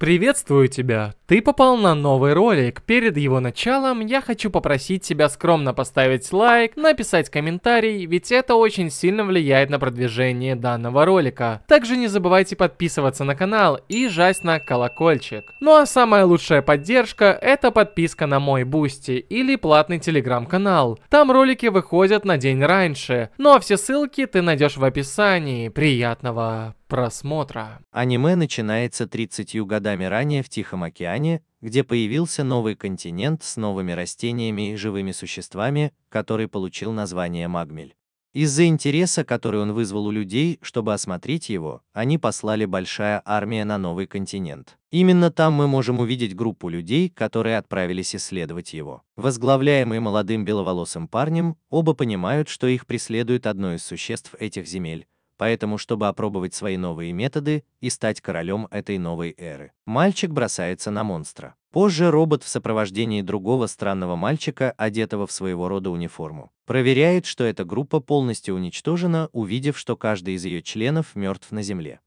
Приветствую тебя! Ты попал на новый ролик. Перед его началом я хочу попросить тебя скромно поставить лайк, написать комментарий, ведь это очень сильно влияет на продвижение данного ролика. Также не забывайте подписываться на канал и жать на колокольчик. Ну а самая лучшая поддержка — это подписка на мой Бусти или платный телеграм-канал. Там ролики выходят на день раньше. Ну а все ссылки ты найдешь в описании. Приятного просмотра. Аниме начинается 30 годами ранее в Тихом океане, где появился новый континент с новыми растениями и живыми существами, который получил название Магмель. Из-за интереса, который он вызвал у людей, чтобы осмотреть его, они послали большая армия на новый континент. Именно там мы можем увидеть группу людей, которые отправились исследовать его. Возглавляемые молодым беловолосым парнем, оба понимают, что их преследует одно из существ этих земель. Поэтому, чтобы опробовать свои новые методы и стать королем этой новой эры, мальчик бросается на монстра. Позже робот в сопровождении другого странного мальчика, одетого в своего рода униформу, проверяет, что эта группа полностью уничтожена, увидев, что каждый из ее членов мертв на земле.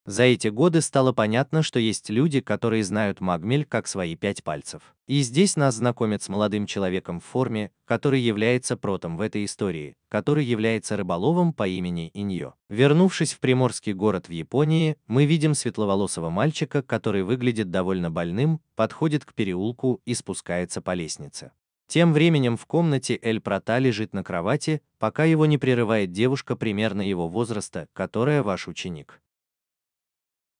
За эти годы стало понятно, что есть люди, которые знают Магмель как свои 5 пальцев. И здесь нас знакомят с молодым человеком в форме, который является протом в этой истории, который является рыболовом по имени Иньо. Вернувшись в приморский город в Японии, мы видим светловолосого мальчика, который выглядит довольно больным, подходит к переулку и спускается по лестнице. Тем временем в комнате Эль Прота лежит на кровати, пока его не прерывает девушка примерно его возраста, которая ваш ученик.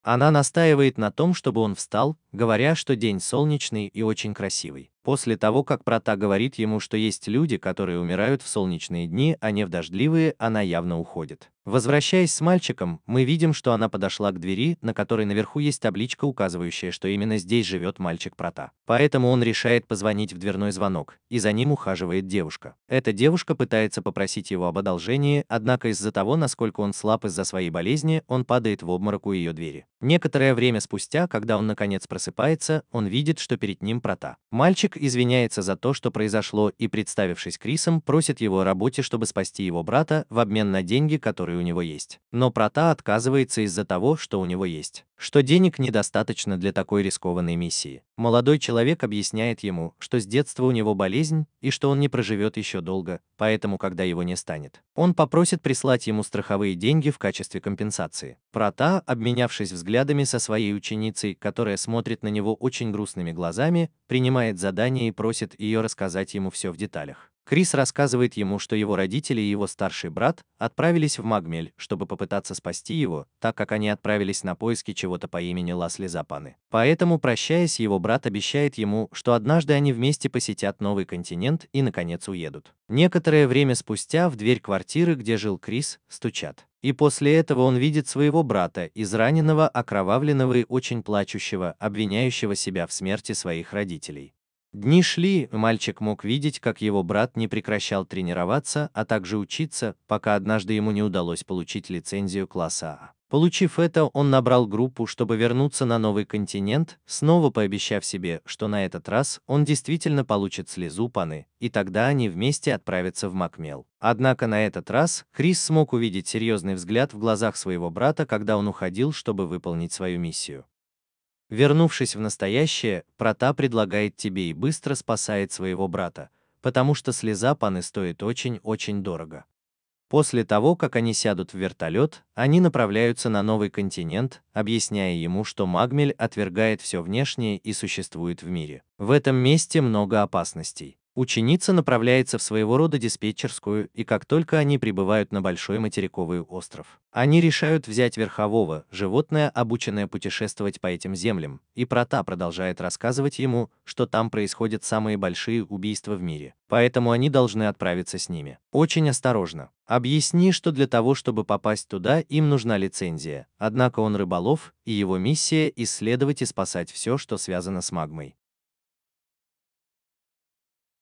Она настаивает на том, чтобы он встал, говоря, что день солнечный и очень красивый. После того, как Прота говорит ему, что есть люди, которые умирают в солнечные дни, а не в дождливые, она явно уходит. Возвращаясь с мальчиком, мы видим, что она подошла к двери, на которой наверху есть табличка, указывающая, что именно здесь живет мальчик Прота. Поэтому он решает позвонить в дверной звонок, и за ним ухаживает девушка. Эта девушка пытается попросить его об одолжении, однако из-за того, насколько он слаб из-за своей болезни, он падает в обморок у ее двери. Некоторое время спустя, когда он наконец просыпается, он видит, что перед ним Прота. Мальчик извиняется за то, что произошло, и, представившись Крисом, просит его о работе, чтобы спасти его брата в обмен на деньги, которые у него есть. Но Прота отказывается из-за того, что у него есть, что денег недостаточно для такой рискованной миссии. Молодой человек объясняет ему, что с детства у него болезнь и что он не проживет еще долго, поэтому когда его не станет, он попросит прислать ему страховые деньги в качестве компенсации. Прота, обменявшись взглядами со своей ученицей, которая смотрит на него очень грустными глазами, принимает задание и просит ее рассказать ему все в деталях. Крис рассказывает ему, что его родители и его старший брат отправились в Магмель, чтобы попытаться спасти его, так как они отправились на поиски чего-то по имени Ласли-Запаны. Поэтому, прощаясь, его брат обещает ему, что однажды они вместе посетят новый континент и, наконец, уедут. Некоторое время спустя в дверь квартиры, где жил Крис, стучат. И после этого он видит своего брата, израненного, окровавленного и очень плачущего, обвиняющего себя в смерти своих родителей. Дни шли, мальчик мог видеть, как его брат не прекращал тренироваться, а также учиться, пока однажды ему не удалось получить лицензию класса А. Получив это, он набрал группу, чтобы вернуться на новый континент, снова пообещав себе, что на этот раз он действительно получит слезу Паны, и тогда они вместе отправятся в Макмел. Однако на этот раз Крис смог увидеть серьезный взгляд в глазах своего брата, когда он уходил, чтобы выполнить свою миссию. Вернувшись в настоящее, Прота предлагает тебе и быстро спасает своего брата, потому что слеза Паны стоит очень-очень дорого. После того, как они сядут в вертолет, они направляются на новый континент, объясняя ему, что Магмель отвергает все внешнее и существует в мире. В этом месте много опасностей. Ученица направляется в своего рода диспетчерскую, и как только они прибывают на большой материковый остров, они решают взять верхового, животное, обученное путешествовать по этим землям, и Прота продолжает рассказывать ему, что там происходят самые большие убийства в мире, поэтому они должны отправиться с ними. Очень осторожно. Объясни, что для того, чтобы попасть туда, им нужна лицензия, однако он рыболов, и его миссия — исследовать и спасать все, что связано с магмой.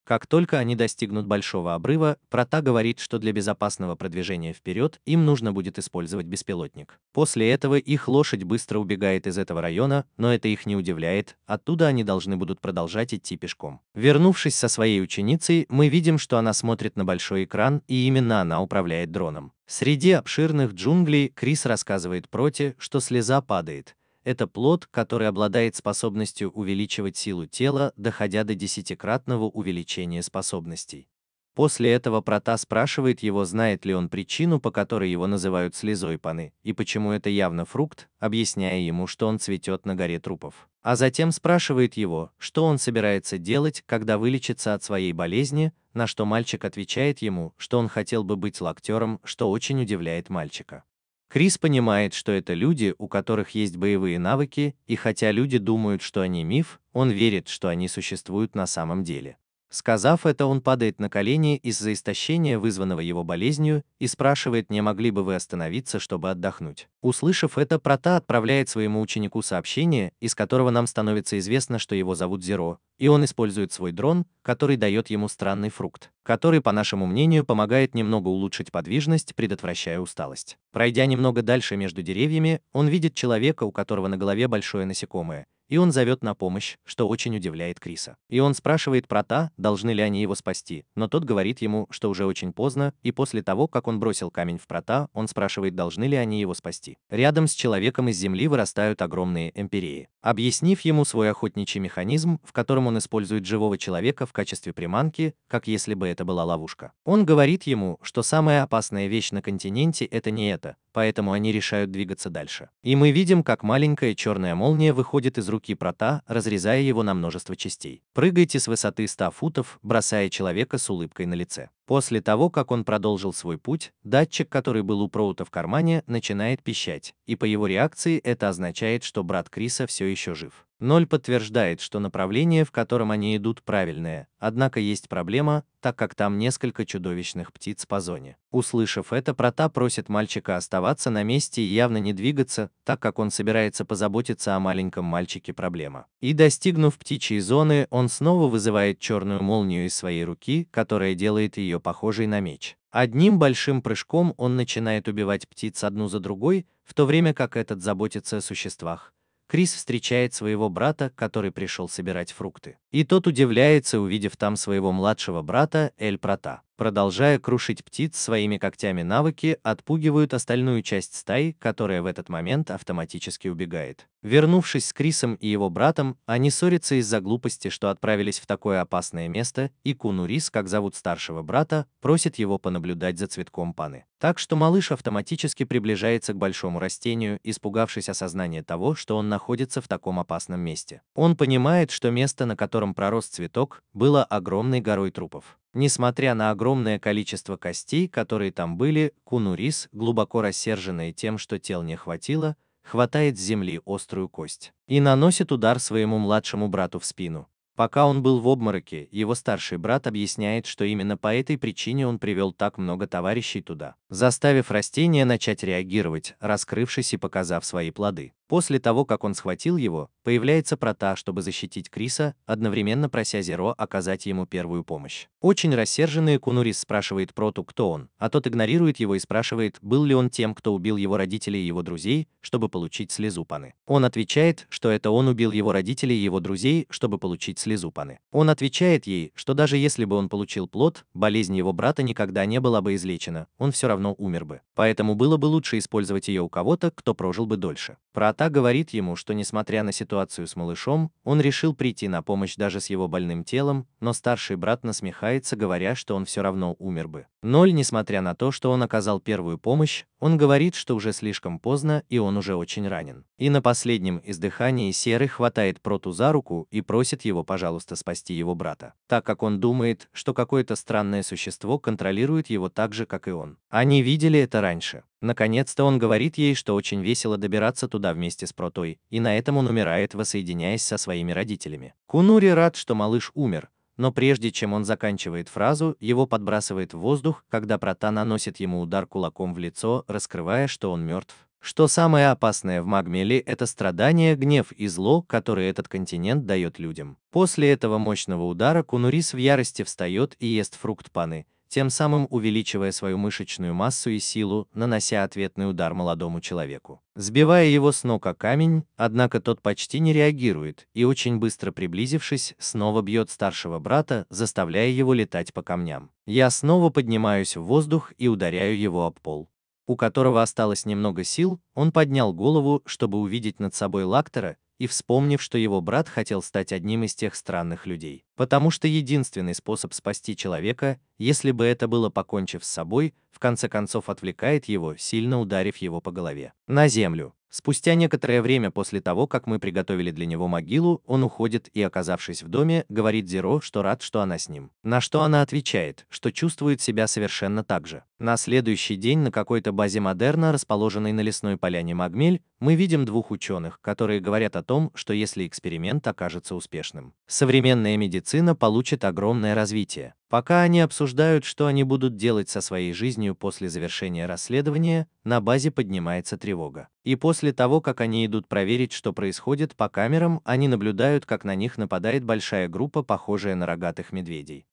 Как только они достигнут большого обрыва, Прота говорит, что для безопасного продвижения вперед им нужно будет использовать беспилотник. После этого их лошадь быстро убегает из этого района, но это их не удивляет, оттуда они должны будут продолжать идти пешком. Вернувшись со своей ученицей, мы видим, что она смотрит на большой экран, и именно она управляет дроном. Среди обширных джунглей Крис рассказывает Проте, что слеза падает. это плод, который обладает способностью увеличивать силу тела, доходя до 10-кратного увеличения способностей. После этого Прота спрашивает его, знает ли он причину, по которой его называют слезой Паны, и почему это явно фрукт, объясняя ему, что он цветет на горе трупов. А затем спрашивает его, что он собирается делать, когда вылечится от своей болезни, на что мальчик отвечает ему, что он хотел бы быть лактером, что очень удивляет мальчика. Крис понимает, что это люди, у которых есть боевые навыки, и хотя люди думают, что они миф, он верит, что они существуют на самом деле. Сказав это, он падает на колени из-за истощения, вызванного его болезнью, и спрашивает, не могли бы вы остановиться, чтобы отдохнуть. Услышав это, Прота отправляет своему ученику сообщение, из которого нам становится известно, что его зовут Зеро, и он использует свой дрон, который дает ему странный фрукт, который, по нашему мнению, помогает немного улучшить подвижность, предотвращая усталость. Пройдя немного дальше между деревьями, он видит человека, у которого на голове большое насекомое, и он зовет на помощь, что очень удивляет Криса. И он спрашивает Прота, должны ли они его спасти, но тот говорит ему, что уже очень поздно, и после того, как он бросил камень в Прота, он спрашивает, должны ли они его спасти. Рядом с человеком из земли вырастают огромные эмпиреи. Объяснив ему свой охотничий механизм, в котором он использует живого человека в качестве приманки, как если бы это была ловушка, он говорит ему, что самая опасная вещь на континенте — это не это, поэтому они решают двигаться дальше. И мы видим, как маленькая черная молния выходит из руки Прота, разрезая его на множество частей. Прыгайте с высоты 100 футов, бросая человека с улыбкой на лице. После того, как он продолжил свой путь, датчик, который был у Проута в кармане, начинает пищать, и по его реакции это означает, что брат Криса все еще жив. 0 подтверждает, что направление, в котором они идут, правильное, однако есть проблема, так как там несколько чудовищных птиц по зоне. Услышав это, Прота просит мальчика оставаться на месте и явно не двигаться, так как он собирается позаботиться о маленьком мальчике проблема. И достигнув птичьей зоны, он снова вызывает черную молнию из своей руки, которая делает ее похожей на меч. Одним большим прыжком он начинает убивать птиц одну за другой, в то время как этот заботится о существах. Крис встречает своего брата, который пришел собирать фрукты. И тот удивляется, увидев там своего младшего брата Эль Прота. Продолжая крушить птиц своими когтями, навыки отпугивают остальную часть стаи, которая в этот момент автоматически убегает. Вернувшись с Крисом и его братом, они ссорятся из-за глупости, что отправились в такое опасное место, и Кунурис, как зовут старшего брата, просит его понаблюдать за цветком Паны. Так что малыш автоматически приближается к большому растению, испугавшись осознания того, что он находится в таком опасном месте. Он понимает, что место, на котором пророс цветок, было огромной горой трупов. Несмотря на огромное количество костей, которые там были, Кунурис, глубоко рассерженная тем, что тел не хватило, хватает с земли острую кость и наносит удар своему младшему брату в спину. Пока он был в обмороке, его старший брат объясняет, что именно по этой причине он привел так много товарищей туда, заставив растение начать реагировать, раскрывшись и показав свои плоды. После того, как он схватил его, появляется Прота, чтобы защитить Криса, одновременно прося Зеро оказать ему первую помощь. Очень рассерженный Кунурис спрашивает Проту, кто он, а тот игнорирует его и спрашивает, был ли он тем, кто убил его родителей и его друзей, чтобы получить слезу Паны. Он отвечает, что это он убил его родителей и его друзей, чтобы получить слезу Паны. Он отвечает ей, что даже если бы он получил плод, болезнь его брата никогда не была бы излечена, он все равно умер бы. Поэтому было бы лучше использовать ее у кого-то, кто прожил бы дольше. Прота говорит ему, что несмотря на ситуацию с малышом, он решил прийти на помощь даже с его больным телом, но старший брат насмехается, говоря, что он все равно умер бы. 0, несмотря на то, что он оказал первую помощь, он говорит, что уже слишком поздно и он уже очень ранен. И на последнем издыхании Серый хватает Проту за руку и просит его, пожалуйста, спасти его брата, так как он думает, что какое-то странное существо контролирует его так же, как и он. Они видели это раньше. Наконец-то он говорит ей, что очень весело добираться туда вместе с Протой, и на этом он умирает, воссоединяясь со своими родителями. Кунури рад, что малыш умер, но прежде чем он заканчивает фразу, его подбрасывает в воздух, когда Прота наносит ему удар кулаком в лицо, раскрывая, что он мертв. Что самое опасное в Магмеле — это страдание, гнев и зло, которые этот континент дает людям. После этого мощного удара Кунурис в ярости встает и ест фрукт Паны, тем самым увеличивая свою мышечную массу и силу, нанося ответный удар молодому человеку, сбивая его с ног о камень, однако тот почти не реагирует и, очень быстро приблизившись, снова бьет старшего брата, заставляя его летать по камням. Я снова поднимаюсь в воздух и ударяю его об пол. у которого осталось немного сил, он поднял голову, чтобы увидеть над собой Лактора, и вспомнив, что его брат хотел стать одним из тех странных людей. Потому что единственный способ спасти человека, если бы это было покончив с собой, в конце концов отвлекает его, сильно ударив его по голове на землю. Спустя некоторое время после того, как мы приготовили для него могилу, он уходит и, оказавшись в доме, говорит Зеро, что рад, что она с ним. На что она отвечает, что чувствует себя совершенно так же. На следующий день на какой-то базе Модерна, расположенной на лесной поляне Магмель, мы видим двух ученых, которые говорят о том, что если эксперимент окажется успешным, современная медицина получит огромное развитие. Пока они обсуждают, что они будут делать со своей жизнью после завершения расследования, на базе поднимается тревога. И после того, как они идут проверить, что происходит, по камерам они наблюдают, как на них нападает большая группа, похожая на рогатых медведей.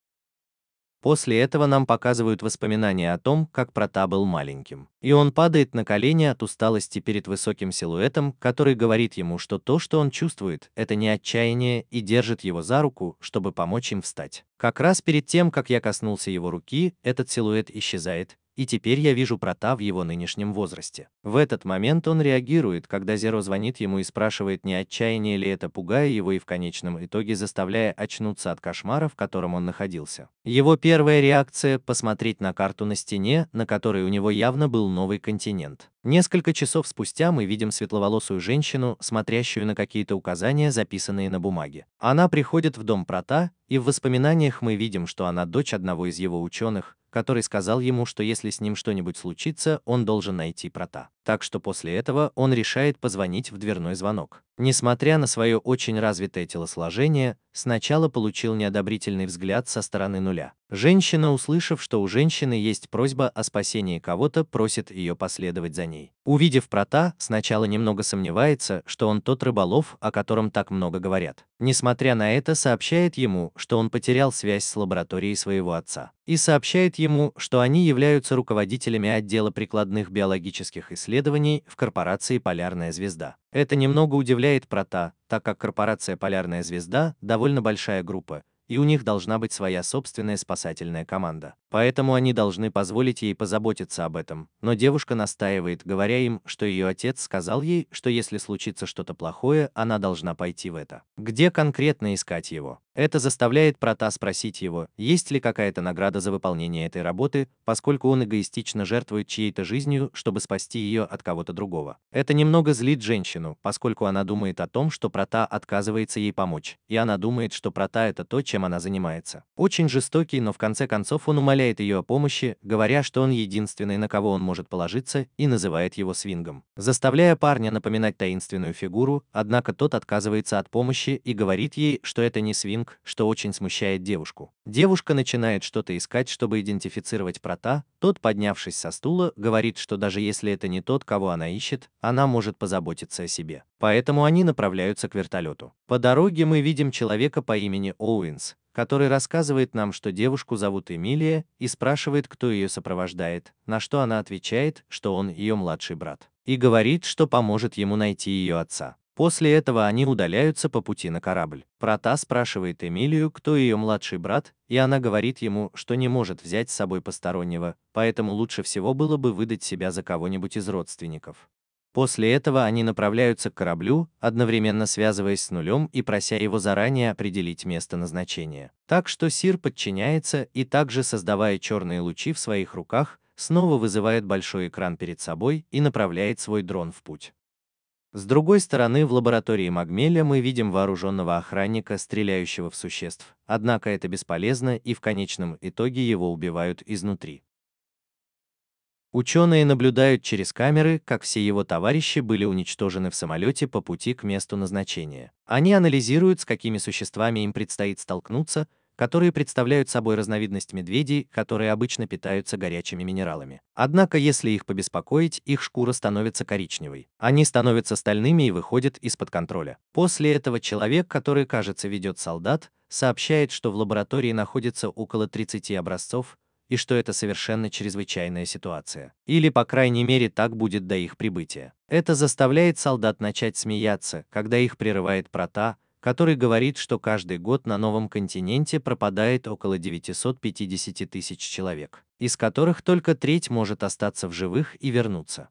После этого нам показывают воспоминания о том, как Прота был маленьким. И он падает на колени от усталости перед высоким силуэтом, который говорит ему, что то, что он чувствует, это не отчаяние, и держит его за руку, чтобы помочь им встать. Как раз перед тем, как я коснулся его руки, этот силуэт исчезает, и теперь я вижу Прота в его нынешнем возрасте. В этот момент он реагирует, когда Зеро звонит ему и спрашивает, не отчаяние ли это, пугая его и в конечном итоге заставляя очнуться от кошмара, в котором он находился. Его первая реакция – посмотреть на карту на стене, на которой у него явно был новый континент. Несколько часов спустя мы видим светловолосую женщину, смотрящую на какие-то указания, записанные на бумаге. Она приходит в дом Прота, и в воспоминаниях мы видим, что она дочь одного из его ученых, который сказал ему, что если с ним что-нибудь случится, он должен найти Прота. Так что после этого он решает позвонить в дверной звонок. Несмотря на свое очень развитое телосложение, сначала получил неодобрительный взгляд со стороны нуля. Женщина, услышав, что у женщины есть просьба о спасении кого-то, просит ее последовать за ней. Увидев Прота, сначала немного сомневается, что он тот рыболов, о котором так много говорят. Несмотря на это, сообщает ему, что он потерял связь с лабораторией своего отца. И сообщает ему, что они являются руководителями отдела прикладных биологических исследований в корпорации «Полярная звезда». Это немного удивляет Прота, так как корпорация «Полярная звезда» довольно большая группа, и у них должна быть своя собственная спасательная команда. Поэтому они должны позволить ей позаботиться об этом. Но девушка настаивает, говоря им, что ее отец сказал ей, что если случится что-то плохое, она должна пойти в это. Где конкретно искать его? Это заставляет Прота спросить его, есть ли какая-то награда за выполнение этой работы, поскольку он эгоистично жертвует чьей-то жизнью, чтобы спасти ее от кого-то другого. Это немного злит женщину, поскольку она думает о том, что Прота отказывается ей помочь, и она думает, что Прота это то, чем она занимается. Очень жестокий, но в конце концов он умоляет ее о помощи, говоря, что он единственный, на кого он может положиться, и называет его свингом, заставляя парня напоминать таинственную фигуру, однако тот отказывается от помощи и говорит ей, что это не свинг, что очень смущает девушку. Девушка начинает что-то искать, чтобы идентифицировать Прота, тот, поднявшись со стула, говорит, что даже если это не тот, кого она ищет, она может позаботиться о себе. Поэтому они направляются к вертолету. По дороге мы видим человека по имени Оуэнс, который рассказывает нам, что девушку зовут Эмилия, и спрашивает, кто ее сопровождает, на что она отвечает, что он ее младший брат, и говорит, что поможет ему найти ее отца. После этого они удаляются по пути на корабль. Прота спрашивает Эмилию, кто ее младший брат, и она говорит ему, что не может взять с собой постороннего, поэтому лучше всего было бы выдать себя за кого-нибудь из родственников. После этого они направляются к кораблю, одновременно связываясь с нулем и прося его заранее определить место назначения. Так что Сир подчиняется и также, создавая черные лучи в своих руках, снова вызывает большой экран перед собой и направляет свой дрон в путь. С другой стороны, в лаборатории Магмеля мы видим вооруженного охранника, стреляющего в существ, однако это бесполезно, и в конечном итоге его убивают изнутри. Ученые наблюдают через камеры, как все его товарищи были уничтожены в самолете по пути к месту назначения. Они анализируют, с какими существами им предстоит столкнуться, которые представляют собой разновидность медведей, которые обычно питаются горячими минералами. Однако, если их побеспокоить, их шкура становится коричневой. Они становятся стальными и выходят из-под контроля. После этого человек, который, кажется, ведет солдат, сообщает, что в лаборатории находится около 30 образцов, и что это совершенно чрезвычайная ситуация. Или, по крайней мере, так будет до их прибытия. Это заставляет солдат начать смеяться, когда их прерывает Прота, который говорит, что каждый год на новом континенте пропадает около 950 тысяч человек. из которых только треть может остаться в живых и вернуться.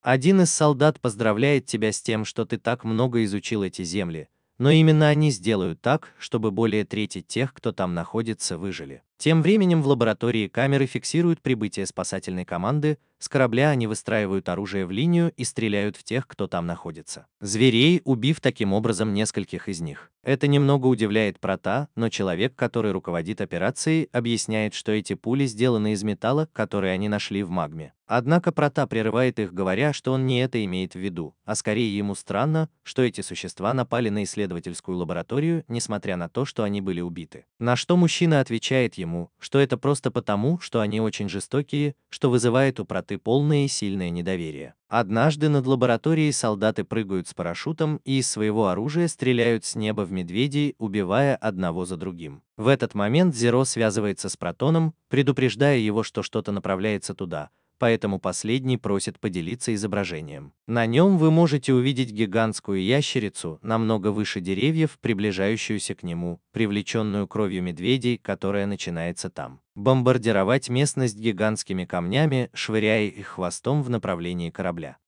Один из солдат поздравляет тебя с тем, что ты так много изучил эти земли, но именно они сделают так, чтобы более трети тех, кто там находится, выжили. Тем временем в лаборатории камеры фиксируют прибытие спасательной команды, с корабля они выстраивают оружие в линию и стреляют в тех, кто там находится. Зверей, убив таким образом нескольких из них. Это немного удивляет Прота, но человек, который руководит операцией, объясняет, что эти пули сделаны из металла, который они нашли в магме. Однако Прота прерывает их, говоря, что он не это имеет в виду, а скорее ему странно, что эти существа напали на исследовательскую лабораторию, несмотря на то, что они были убиты. На что мужчина отвечает ему, что это просто потому, что они очень жестокие, что вызывает у Проты полное и сильное недоверие. Однажды над лабораторией солдаты прыгают с парашютом и из своего оружия стреляют с неба в медведей, убивая одного за другим. В этот момент Зеро связывается с Протоном, предупреждая его, что что-то направляется туда, поэтому последний просит поделиться изображением. На нем вы можете увидеть гигантскую ящерицу, намного выше деревьев, приближающуюся к нему, привлеченную кровью медведей, которая начинается там. Бомбардировать местность гигантскими камнями, швыряя их хвостом в направлении корабля.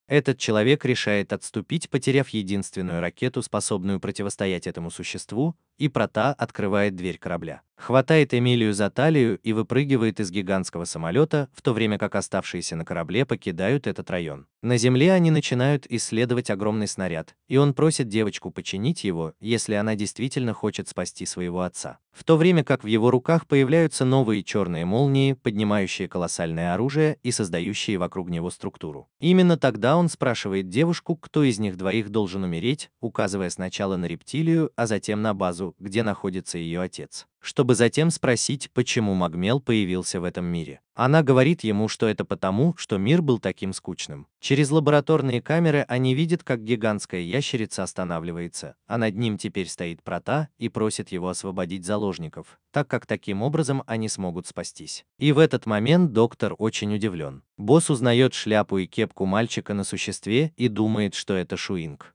Этот человек решает отступить, потеряв единственную ракету, способную противостоять этому существу, и Прота открывает дверь корабля. Хватает Эмилию за талию и выпрыгивает из гигантского самолета, в то время как оставшиеся на корабле покидают этот район. На земле они начинают исследовать огромный снаряд, и он просит девочку починить его, если она действительно хочет спасти своего отца. В то время как в его руках появляются новые черные молнии, поднимающие колоссальное оружие и создающие вокруг него структуру. Именно тогда он спрашивает девушку, кто из них двоих должен умереть, указывая сначала на рептилию, а затем на базу, где находится ее отец, чтобы затем спросить, почему Магмел появился в этом мире. Она говорит ему, что это потому, что мир был таким скучным. Через лабораторные камеры они видят, как гигантская ящерица останавливается, а над ним теперь стоит Прота и просит его освободить заложников, так как таким образом они смогут спастись. И в этот момент доктор очень удивлен. Босс узнает шляпу и кепку мальчика на существе и думает, что это Шуинг.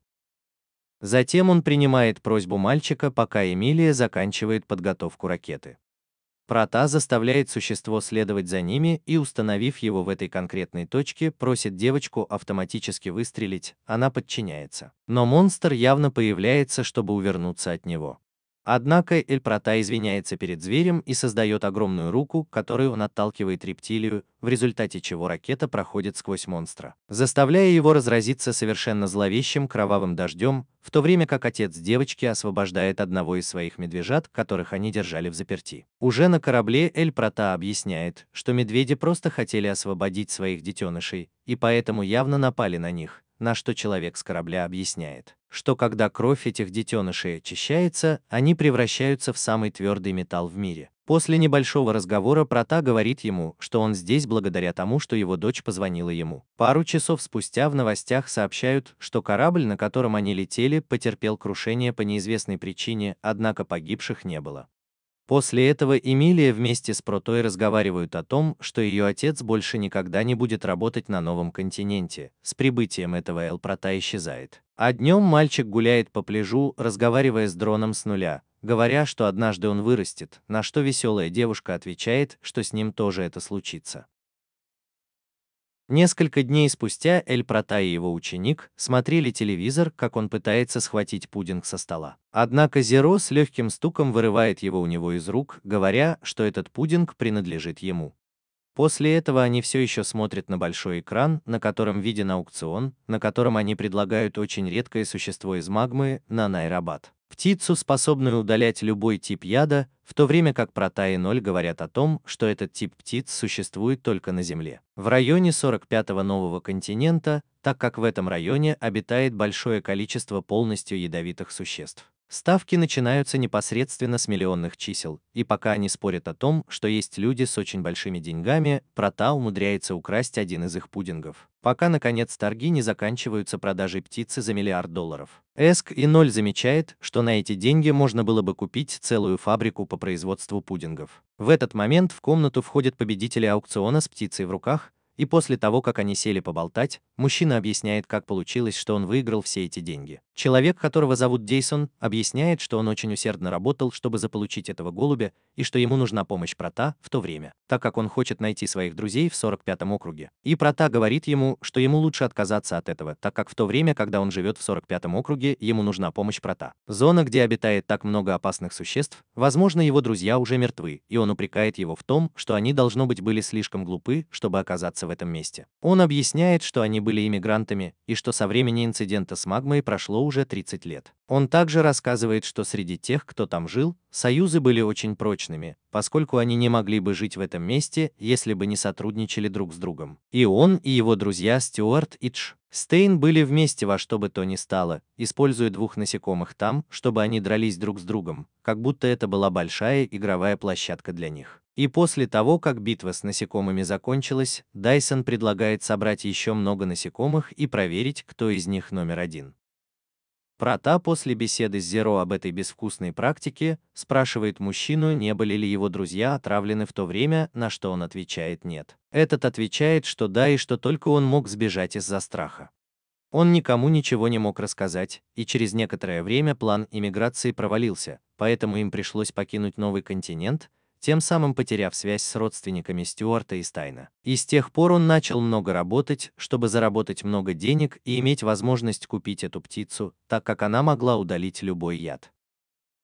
Затем он принимает просьбу мальчика, пока Эмилия заканчивает подготовку ракеты. Прота заставляет существо следовать за ними и, установив его в этой конкретной точке, просит девочку автоматически выстрелить, она подчиняется. Но монстр явно появляется, чтобы увернуться от него. Однако Эль Прота извиняется перед зверем и создает огромную руку, которой он отталкивает рептилию, в результате чего ракета проходит сквозь монстра, заставляя его разразиться совершенно зловещим кровавым дождем, в то время как отец девочки освобождает одного из своих медвежат, которых они держали взаперти. Уже на корабле Эль Прота объясняет, что медведи просто хотели освободить своих детенышей, и поэтому явно напали на них, на что человек с корабля объясняет, что когда кровь этих детенышей очищается, они превращаются в самый твердый металл в мире. После небольшого разговора Прота говорит ему, что он здесь благодаря тому, что его дочь позвонила ему. Пару часов спустя в новостях сообщают, что корабль, на котором они летели, потерпел крушение по неизвестной причине, однако погибших не было. После этого Эмилия вместе с Протой разговаривают о том, что ее отец больше никогда не будет работать на новом континенте. С прибытием этого Эль Прота исчезает. А днем мальчик гуляет по пляжу, разговаривая с дроном с нуля, говоря, что однажды он вырастет, на что веселая девушка отвечает, что с ним тоже это случится. Несколько дней спустя Эль Прота и его ученик смотрели телевизор, как он пытается схватить пудинг со стола. Однако Зеро с легким стуком вырывает его у него из рук, говоря, что этот пудинг принадлежит ему. После этого они все еще смотрят на большой экран, на котором виден аукцион, на котором они предлагают очень редкое существо из магмы, нанайрабат. Птицу, способную удалять любой тип яда, в то время как Прота и Ноль говорят о том, что этот тип птиц существует только на Земле. В районе 45-го нового континента, так как в этом районе обитает большое количество полностью ядовитых существ. Ставки начинаются непосредственно с миллионных чисел, и пока они спорят о том, что есть люди с очень большими деньгами, Прота умудряется украсть один из их пудингов. Пока, наконец, торги не заканчиваются продажей птицы за $1 миллиард. Эск и Ноль замечает, что на эти деньги можно было бы купить целую фабрику по производству пудингов. В этот момент в комнату входят победители аукциона с птицей в руках, И после того, как они сели поболтать, мужчина объясняет, как получилось, что он выиграл все эти деньги. Человек, которого зовут Дейсон, объясняет, что он очень усердно работал, чтобы заполучить этого голубя, и что ему нужна помощь Прота в то время, так как он хочет найти своих друзей в 45-м округе. И Прота говорит ему, что ему лучше отказаться от этого, так как в то время, когда он живет в 45-м округе, ему нужна помощь Прота. Зона, где обитает так много опасных существ, возможно, его друзья уже мертвы, и он упрекает его в том, что они, должно быть, были слишком глупы, чтобы оказаться в этом месте. Он объясняет, что они были иммигрантами, и что со времени инцидента с магмой прошло уже 30 лет. Он также рассказывает, что среди тех, кто там жил, союзы были очень прочными, поскольку они не могли бы жить в этом месте, если бы не сотрудничали друг с другом. И он, и его друзья Стюарт и Стейн были вместе во что бы то ни стало, используя двух насекомых там, чтобы они дрались друг с другом, как будто это была большая игровая площадка для них. И после того, как битва с насекомыми закончилась, Дайсон предлагает собрать еще много насекомых и проверить, кто из них номер один. Прота после беседы с Зеро об этой безвкусной практике спрашивает мужчину, не были ли его друзья отравлены в то время, на что он отвечает нет. Этот отвечает, что да, и что только он мог сбежать из-за страха. Он никому ничего не мог рассказать, и через некоторое время план иммиграции провалился, поэтому им пришлось покинуть новый континент, тем самым потеряв связь с родственниками Стюарта и Стайна. И с тех пор он начал много работать, чтобы заработать много денег и иметь возможность купить эту птицу, так как она могла удалить любой яд.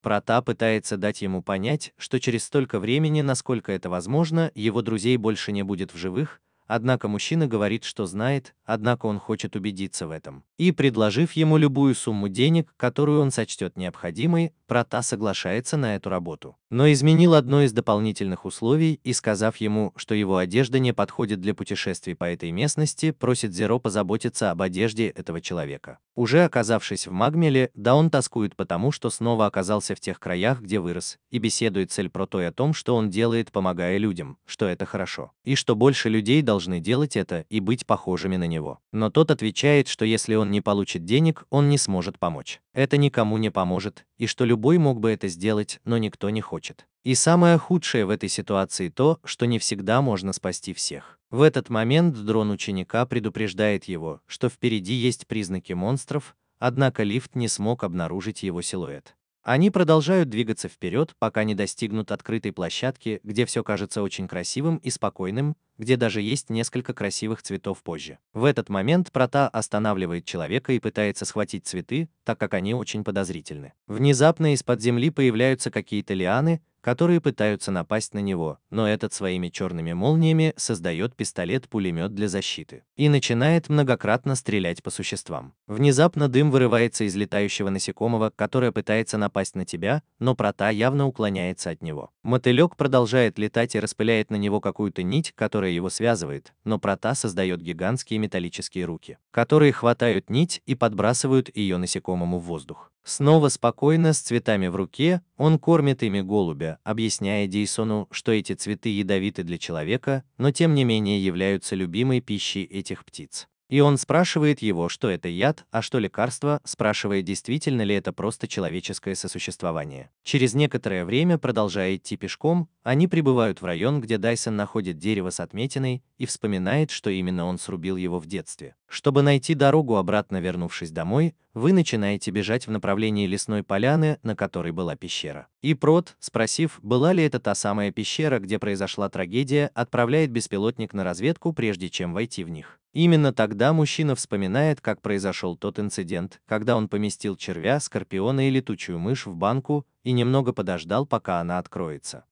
Прота пытается дать ему понять, что через столько времени, насколько это возможно, его друзей больше не будет в живых, однако мужчина говорит, что знает, однако он хочет убедиться в этом. И, предложив ему любую сумму денег, которую он сочтет необходимой, Прота соглашается на эту работу. Но изменил одно из дополнительных условий и, сказав ему, что его одежда не подходит для путешествий по этой местности, просит Зеро позаботиться об одежде этого человека. Уже оказавшись в Магмеле, Даун тоскует потому, что снова оказался в тех краях, где вырос, и беседует с Эль Протой о том, что он делает, помогая людям, что это хорошо, и что больше людей должны делать это и быть похожими на него. Но тот отвечает, что если он не получит денег, он не сможет помочь. Это никому не поможет, и что любой мог бы это сделать, но никто не хочет. И самое худшее в этой ситуации то, что не всегда можно спасти всех. В этот момент дрон ученика предупреждает его, что впереди есть признаки монстров, однако лифт не смог обнаружить его силуэт. Они продолжают двигаться вперед, пока не достигнут открытой площадки, где все кажется очень красивым и спокойным, где даже есть несколько красивых цветов позже. В этот момент Прота останавливает человека и пытается схватить цветы, так как они очень подозрительны. Внезапно из-под земли появляются какие-то лианы, которые пытаются напасть на него, но этот своими черными молниями создает пистолет-пулемет для защиты и начинает многократно стрелять по существам. Внезапно дым вырывается из летающего насекомого, которое пытается напасть на тебя, но Прота явно уклоняется от него. Мотылек продолжает летать и распыляет на него какую-то нить, которая его связывает, но Прота создает гигантские металлические руки, которые хватают нить и подбрасывают ее насекомому в воздух. Снова спокойно, с цветами в руке, он кормит ими голубя, объясняя Дейсону, что эти цветы ядовиты для человека, но тем не менее являются любимой пищей этих птиц. И он спрашивает его, что это яд, а что лекарство, спрашивая, действительно ли это просто человеческое сосуществование. Через некоторое время, продолжая идти пешком, они прибывают в район, где Дайсон находит дерево с отметиной и вспоминает, что именно он срубил его в детстве. Чтобы найти дорогу обратно, вернувшись домой, вы начинаете бежать в направлении лесной поляны, на которой была пещера. И Прот, спросив, была ли это та самая пещера, где произошла трагедия, отправляет беспилотник на разведку, прежде чем войти в них. Именно тогда мужчина вспоминает, как произошел тот инцидент, когда он поместил червя, скорпиона и летучую мышь в банку и немного подождал, пока она откроется.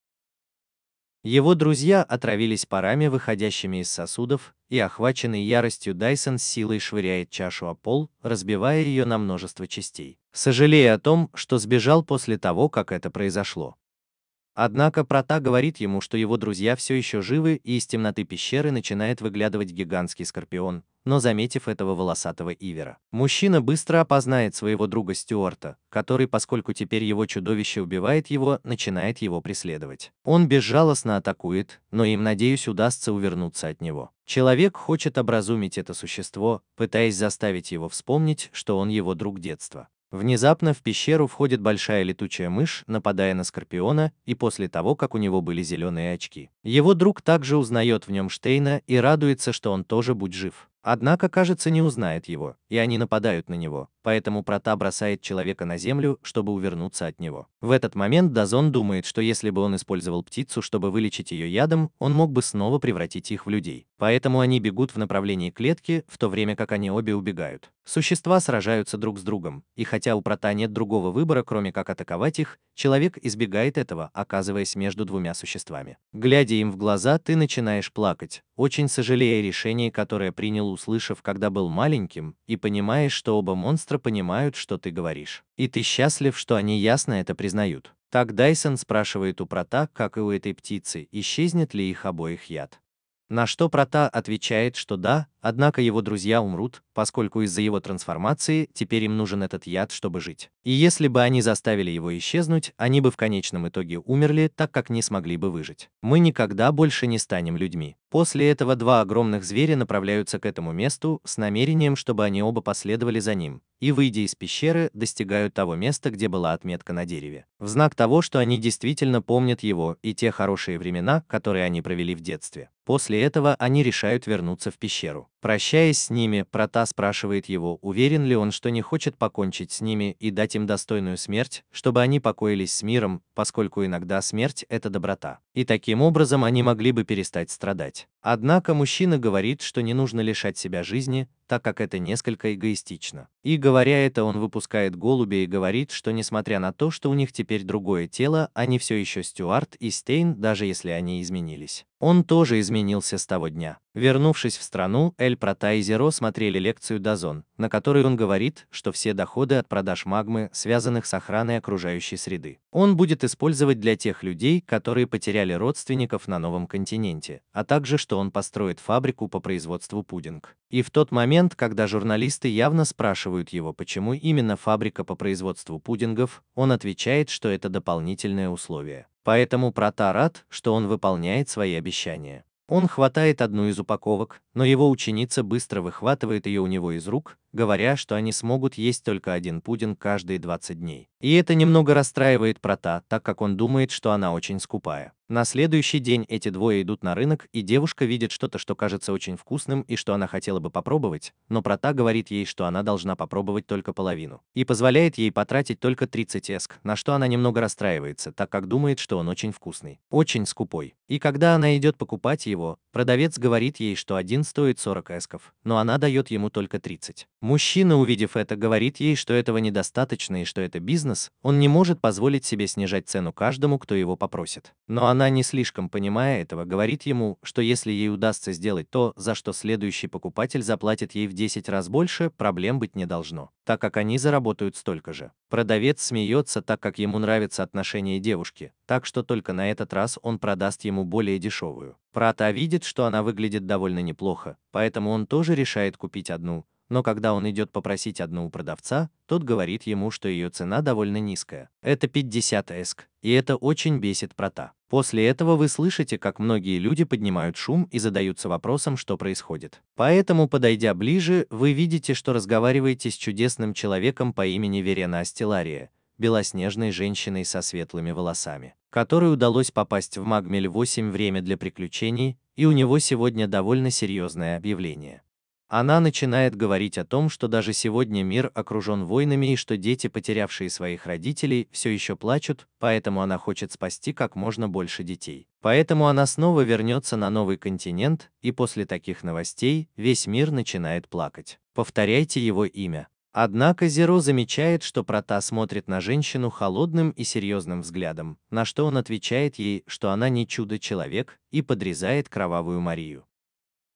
Его друзья отравились парами, выходящими из сосудов, и, охваченный яростью, Дайсон с силой швыряет чашу о пол, разбивая ее на множество частей, сожалея о том, что сбежал после того, как это произошло. Однако Прота говорит ему, что его друзья все еще живы, и из темноты пещеры начинает выглядывать гигантский скорпион, но заметив этого волосатого ивера, мужчина быстро опознает своего друга Стюарта, который, поскольку теперь его чудовище убивает его, начинает его преследовать. Он безжалостно атакует, но им, надеюсь, удастся увернуться от него. Человек хочет образумить это существо, пытаясь заставить его вспомнить, что он его друг детства. Внезапно в пещеру входит большая летучая мышь, нападая на Скорпиона, и после того, как у него были зеленые очки. Его друг также узнает в нем Штейна и радуется, что он тоже будет жив. Однако, кажется, не узнает его, и они нападают на него, поэтому Прота бросает человека на землю, чтобы увернуться от него. В этот момент Дазон думает, что если бы он использовал птицу, чтобы вылечить ее ядом, он мог бы снова превратить их в людей. Поэтому они бегут в направлении клетки, в то время как они обе убегают. Существа сражаются друг с другом, и хотя у Прота нет другого выбора, кроме как атаковать их, человек избегает этого, оказываясь между двумя существами. Глядя им в глаза, ты начинаешь плакать, очень сожалея о решении, которое принял, услышав, когда был маленьким, и понимаешь, что оба монстра понимают, что ты говоришь. И ты счастлив, что они ясно это признают. Так Дайсон спрашивает у Прота, как и у этой птицы, исчезнет ли их обоих яд. На что Прота отвечает, что да, однако его друзья умрут, поскольку из-за его трансформации теперь им нужен этот яд, чтобы жить. И если бы они заставили его исчезнуть, они бы в конечном итоге умерли, так как не смогли бы выжить. Мы никогда больше не станем людьми. После этого два огромных зверя направляются к этому месту с намерением, чтобы они оба последовали за ним, и, выйдя из пещеры, достигают того места, где была отметка на дереве. В знак того, что они действительно помнят его и те хорошие времена, которые они провели в детстве. После этого они решают вернуться в пещеру. Прощаясь с ними, Прота спрашивает его, уверен ли он, что не хочет покончить с ними и дать им достойную смерть, чтобы они покоились с миром, поскольку иногда смерть – это доброта. И таким образом они могли бы перестать страдать. Однако мужчина говорит, что не нужно лишать себя жизни, так как это несколько эгоистично. И говоря это, он выпускает голубя и говорит, что несмотря на то, что у них теперь другое тело, они все еще Стюарт и Стейн, даже если они изменились. Он тоже изменился с того дня. Вернувшись в страну, Эль Прота и Зеро смотрели лекцию Дазон, на которой он говорит, что все доходы от продаж магмы, связанных с охраной окружающей среды, он будет использовать для тех людей, которые потеряли родственников на новом континенте, а также что он построит фабрику по производству пудинг. И в тот момент, когда журналисты явно спрашивают его, почему именно фабрика по производству пудингов, он отвечает, что это дополнительное условие. Поэтому Прота рад, что он выполняет свои обещания. Он хватает одну из упаковок, но его ученица быстро выхватывает ее у него из рук, говоря, что они смогут есть только один пудинг каждые 20 дней. И это немного расстраивает Прота, так как он думает, что она очень скупая. На следующий день эти двое идут на рынок, и девушка видит что-то, что кажется очень вкусным и что она хотела бы попробовать, но Прота говорит ей, что она должна попробовать только половину, и позволяет ей потратить только 30 эск, на что она немного расстраивается, так как думает, что он очень вкусный, очень скупой. И когда она идет покупать его, продавец говорит ей, что один стоит 40 эсков, но она дает ему только 30. Мужчина, увидев это, говорит ей, что этого недостаточно и что это бизнес, он не может позволить себе снижать цену каждому, кто его попросит. Но она, не слишком понимая этого, говорит ему, что если ей удастся сделать то, за что следующий покупатель заплатит ей в 10 раз больше, проблем быть не должно, так как они заработают столько же. Продавец смеется, так как ему нравится отношение девушки, так что только на этот раз он продаст ему более дешевую. Прота видит, что она выглядит довольно неплохо, поэтому он тоже решает купить одну, но когда он идет попросить одну у продавца, тот говорит ему, что ее цена довольно низкая. Это 50 эск, и это очень бесит Прота. После этого вы слышите, как многие люди поднимают шум и задаются вопросом, что происходит. Поэтому, подойдя ближе, вы видите, что разговариваете с чудесным человеком по имени Верена Астелария, белоснежной женщиной со светлыми волосами, которой удалось попасть в Магмель 8 время для приключений, и у него сегодня довольно серьезное объявление. Она начинает говорить о том, что даже сегодня мир окружен войнами и что дети, потерявшие своих родителей, все еще плачут, поэтому она хочет спасти как можно больше детей. Поэтому она снова вернется на новый континент, и после таких новостей весь мир начинает плакать. Повторяйте его имя. Однако Зеро замечает, что Прота смотрит на женщину холодным и серьезным взглядом, на что он отвечает ей, что она не чудо-человек, и подрезает кровавую Марию.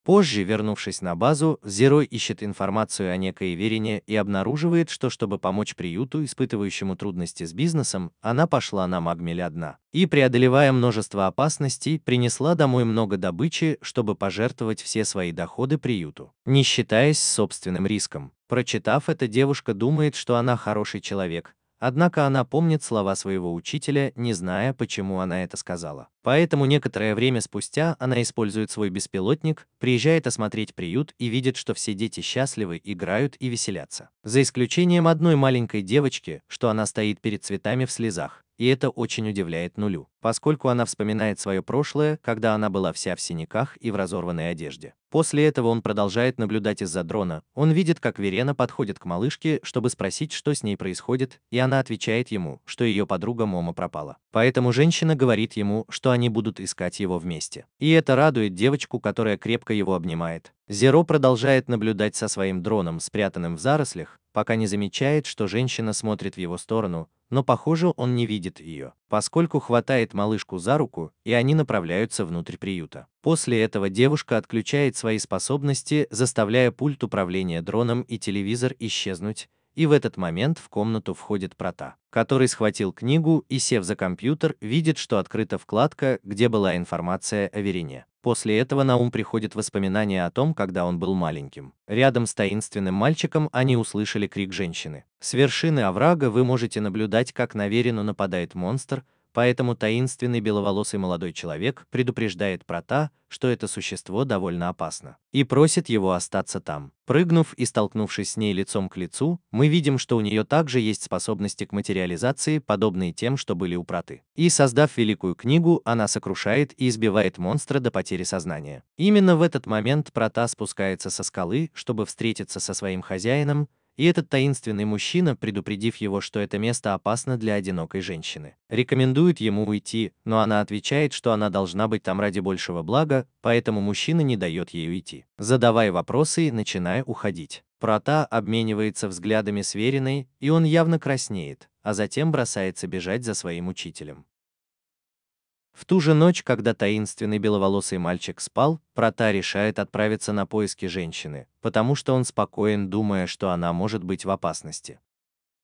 Позже, вернувшись на базу, Зеро ищет информацию о некой Верине и обнаруживает, что чтобы помочь приюту, испытывающему трудности с бизнесом, она пошла на Магмель одна. И, преодолевая множество опасностей, принесла домой много добычи, чтобы пожертвовать все свои доходы приюту, не считаясь с собственным риском. Прочитав это, девушка думает, что она хороший человек, однако она помнит слова своего учителя, не зная, почему она это сказала. Поэтому некоторое время спустя она использует свой беспилотник, приезжает осмотреть приют и видит, что все дети счастливы, играют и веселятся. За исключением одной маленькой девочки, что она стоит перед цветами в слезах. И это очень удивляет Нулю, поскольку она вспоминает свое прошлое, когда она была вся в синяках и в разорванной одежде. После этого он продолжает наблюдать из-за дрона. Он видит, как Верена подходит к малышке, чтобы спросить, что с ней происходит, и она отвечает ему, что ее подруга Момо пропала. Поэтому женщина говорит ему, что они будут искать его вместе. И это радует девочку, которая крепко его обнимает. Зеро продолжает наблюдать со своим дроном, спрятанным в зарослях, пока не замечает, что женщина смотрит в его сторону, но, похоже, он не видит ее, поскольку хватает малышку за руку, и они направляются внутрь приюта. После этого девушка отключает свои способности, заставляя пульт управления дроном и телевизор исчезнуть, и в этот момент в комнату входит Прота, который схватил книгу и, сев за компьютер, видит, что открыта вкладка, где была информация о Верене. После этого на ум приходит воспоминание о том, когда он был маленьким. Рядом с таинственным мальчиком они услышали крик женщины. С вершины оврага вы можете наблюдать, как на Верену нападает монстр, поэтому таинственный беловолосый молодой человек предупреждает Прота, что это существо довольно опасно, и просит его остаться там. Прыгнув и столкнувшись с ней лицом к лицу, мы видим, что у нее также есть способности к материализации, подобные тем, что были у Проты. И, создав великую книгу, она сокрушает и избивает монстра до потери сознания. Именно в этот момент Прота спускается со скалы, чтобы встретиться со своим хозяином, и этот таинственный мужчина, предупредив его, что это место опасно для одинокой женщины, рекомендует ему уйти, но она отвечает, что она должна быть там ради большего блага, поэтому мужчина не дает ей уйти, задавая вопросы и начиная уходить. Прота обменивается взглядами с Вериной, и он явно краснеет, а затем бросается бежать за своим учителем. В ту же ночь, когда таинственный беловолосый мальчик спал, Прота решает отправиться на поиски женщины, потому что он спокоен, думая, что она может быть в опасности.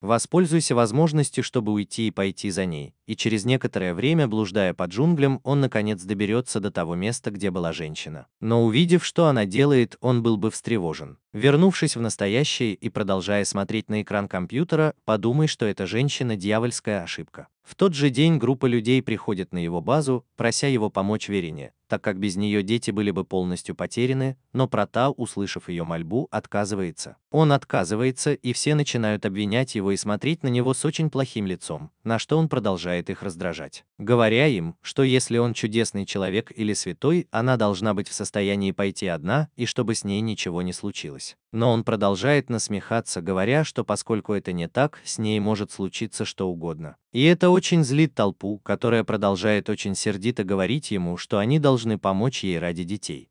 Воспользуйся возможностью, чтобы уйти и пойти за ней, и через некоторое время, блуждая по джунглям, он наконец доберется до того места, где была женщина. Но увидев, что она делает, он был бы встревожен. Вернувшись в настоящее и продолжая смотреть на экран компьютера, подумай, что эта женщина – дьявольская ошибка. В тот же день группа людей приходит на его базу, прося его помочь Верине, так как без нее дети были бы полностью потеряны, но Прота, услышав ее мольбу, отказывается. Он отказывается, и все начинают обвинять его и смотреть на него с очень плохим лицом, на что он продолжает их раздражать, говоря им, что если он чудесный человек или святой, она должна быть в состоянии пойти одна, и чтобы с ней ничего не случилось. Но он продолжает насмехаться, говоря, что поскольку это не так, с ней может случиться что угодно. И это очень злит толпу, которая продолжает очень сердито говорить ему, что они должны помочь ей ради детей.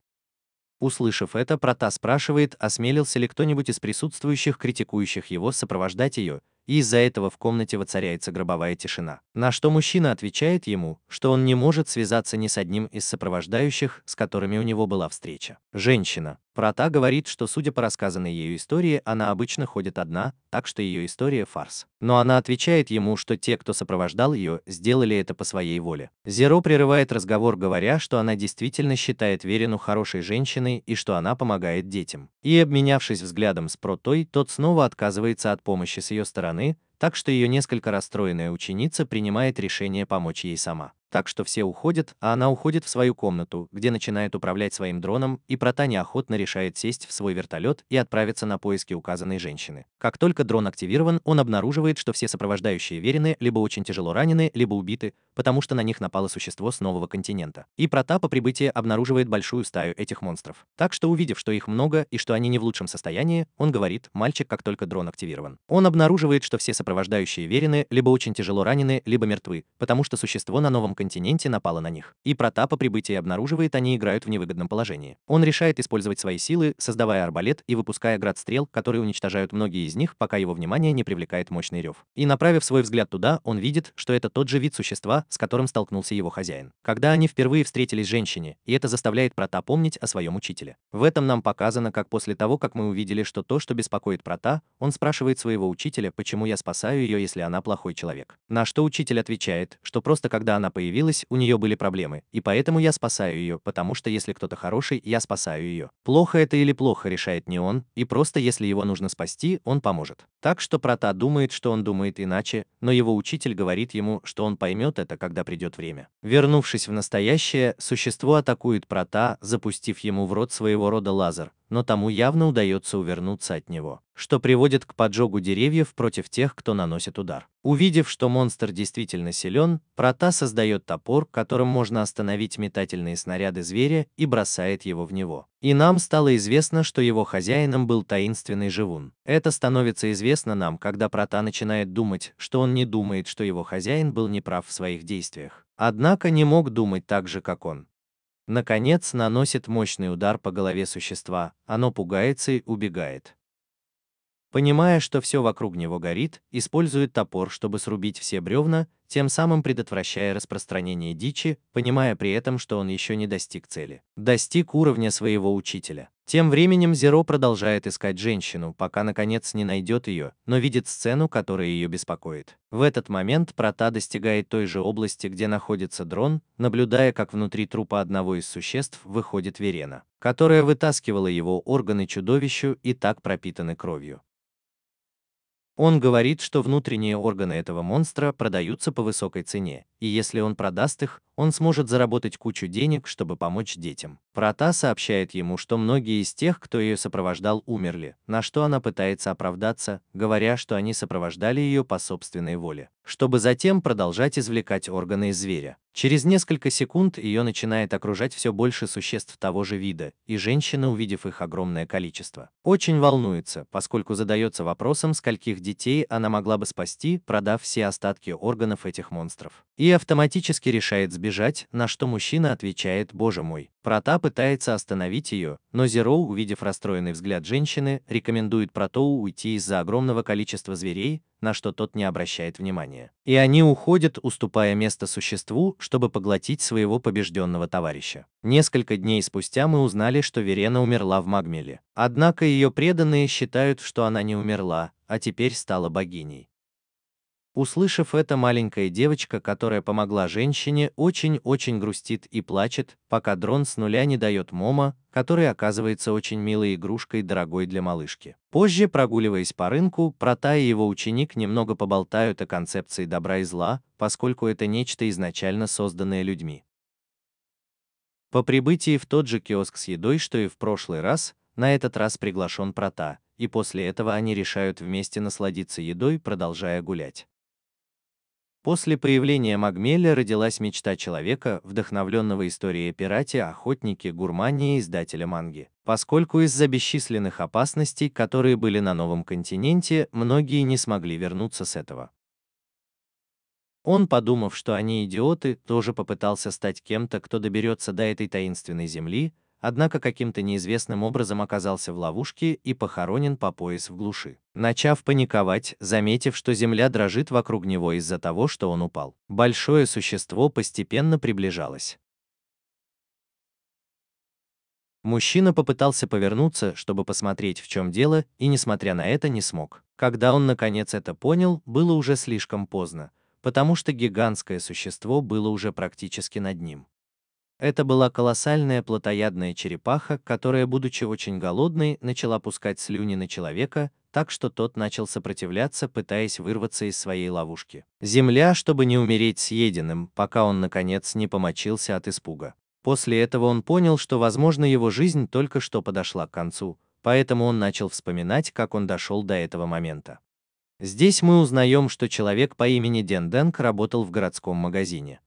Услышав это, Прота спрашивает, осмелился ли кто-нибудь из присутствующих, критикующих его, сопровождать ее, и из-за этого в комнате воцаряется гробовая тишина. На что мужчина отвечает ему, что он не может связаться ни с одним из сопровождающих, с которыми у него была встреча. Женщина. Прота говорит, что, судя по рассказанной ею истории, она обычно ходит одна, так что ее история – фарс. Но она отвечает ему, что те, кто сопровождал ее, сделали это по своей воле. Зеро прерывает разговор, говоря, что она действительно считает Верину хорошей женщиной и что она помогает детям. И, обменявшись взглядом с Протой, тот снова отказывается от помощи с ее стороны, так что ее несколько расстроенная ученица принимает решение помочь ей сама. Так что все уходят, а она уходит в свою комнату, где начинает управлять своим дроном, и Прота неохотно решает сесть в свой вертолет и отправиться на поиски указанной женщины. Как только дрон активирован, он обнаруживает, что все сопровождающие Верины либо очень тяжело ранены, либо убиты, потому что на них напало существо с нового континента. И Прота по прибытии обнаруживает большую стаю этих монстров. Так что, увидев, что их много и что они не в лучшем состоянии, он говорит, мальчик, как только дрон активирован. Он обнаруживает, что все сопровождающие Верины либо очень тяжело ранены, либо мертвы, потому что существо на новом континенте напало на них. И Прота по прибытии обнаруживает, они играют в невыгодном положении. Он решает использовать свои силы, создавая арбалет и выпуская град стрел, которые уничтожают многие из них, пока его внимание не привлекает мощный рев. И, направив свой взгляд туда, он видит, что это тот же вид существа, с которым столкнулся его хозяин, когда они впервые встретились женщине, и это заставляет Прота помнить о своем учителе. В этом нам показано, как после того, как мы увидели, что то, что беспокоит Прота, он спрашивает своего учителя, почему я спасаю ее, если она плохой человек. На что учитель отвечает, что просто когда она появилась, появилась, у нее были проблемы, и поэтому я спасаю ее, потому что если кто-то хороший, я спасаю ее. Плохо это или плохо решает не он, и просто если его нужно спасти, он поможет. Так что Прата думает, что он думает иначе, но его учитель говорит ему, что он поймет это, когда придет время. Вернувшись в настоящее, существо атакует Прата, запустив ему в рот своего рода лазер, но тому явно удается увернуться от него, что приводит к поджогу деревьев против тех, кто наносит удар. Увидев, что монстр действительно силен, Прата создает топор, которым можно остановить метательные снаряды зверя, и бросает его в него. И нам стало известно, что его хозяином был таинственный живун. Это становится известно нам, когда Прата начинает думать, что он не думает, что его хозяин был неправ в своих действиях. Однако не мог думать так же, как он. Наконец наносит мощный удар по голове существа, оно пугается и убегает. Понимая, что все вокруг него горит, использует топор, чтобы срубить все бревна, тем самым предотвращая распространение дичи, понимая при этом, что он еще не достиг цели. Достиг уровня своего учителя. Тем временем Зеро продолжает искать женщину, пока наконец не найдет ее, но видит сцену, которая ее беспокоит. В этот момент Прата достигает той же области, где находится дрон, наблюдая, как внутри трупа одного из существ выходит Верена, которая вытаскивала его органы чудовищу и так пропитаны кровью. Он говорит, что внутренние органы этого монстра продаются по высокой цене, и если он продаст их, он сможет заработать кучу денег, чтобы помочь детям. Прата сообщает ему, что многие из тех, кто ее сопровождал, умерли, на что она пытается оправдаться, говоря, что они сопровождали ее по собственной воле, чтобы затем продолжать извлекать органы из зверя. Через несколько секунд ее начинает окружать все больше существ того же вида, и женщина, увидев их огромное количество, очень волнуется, поскольку задается вопросом, скольких детей она могла бы спасти, продав все остатки органов этих монстров. И автоматически решает сбежать, на что мужчина отвечает: «Боже мой». Прата пытается остановить ее, но Зеро, увидев расстроенный взгляд женщины, рекомендует Протоу уйти из-за огромного количества зверей, на что тот не обращает внимания. И они уходят, уступая место существу, чтобы поглотить своего побежденного товарища. Несколько дней спустя мы узнали, что Верена умерла в Магмеле. Однако ее преданные считают, что она не умерла, а теперь стала богиней. Услышав это, маленькая девочка, которая помогла женщине, очень-очень грустит и плачет, пока дрон с нуля не дает Момо, который оказывается очень милой игрушкой, дорогой для малышки. Позже, прогуливаясь по рынку, Прата и его ученик немного поболтают о концепции добра и зла, поскольку это нечто изначально созданное людьми. По прибытии в тот же киоск с едой, что и в прошлый раз, на этот раз приглашен Прата, и после этого они решают вместе насладиться едой, продолжая гулять. После появления Магмеля родилась мечта человека, вдохновленного историей о пирате, охотнике, гурмане и издателя манги. Поскольку из-за бесчисленных опасностей, которые были на новом континенте, многие не смогли вернуться с этого. Он, подумав, что они идиоты, тоже попытался стать кем-то, кто доберется до этой таинственной земли, однако каким-то неизвестным образом оказался в ловушке и похоронен по пояс в глуши. Начав паниковать, заметив, что земля дрожит вокруг него из-за того, что он упал, большое существо постепенно приближалось. Мужчина попытался повернуться, чтобы посмотреть, в чем дело, и, несмотря на это, не смог. Когда он наконец это понял, было уже слишком поздно, потому что гигантское существо было уже практически над ним. Это была колоссальная плотоядная черепаха, которая, будучи очень голодной, начала пускать слюни на человека, так что тот начал сопротивляться, пытаясь вырваться из своей ловушки. Земля, чтобы не умереть съеденным, пока он наконец не помочился от испуга. После этого он понял, что, возможно, его жизнь только что подошла к концу, поэтому он начал вспоминать, как он дошел до этого момента. Здесь мы узнаем, что человек по имени Ден Денг работал в городском магазине.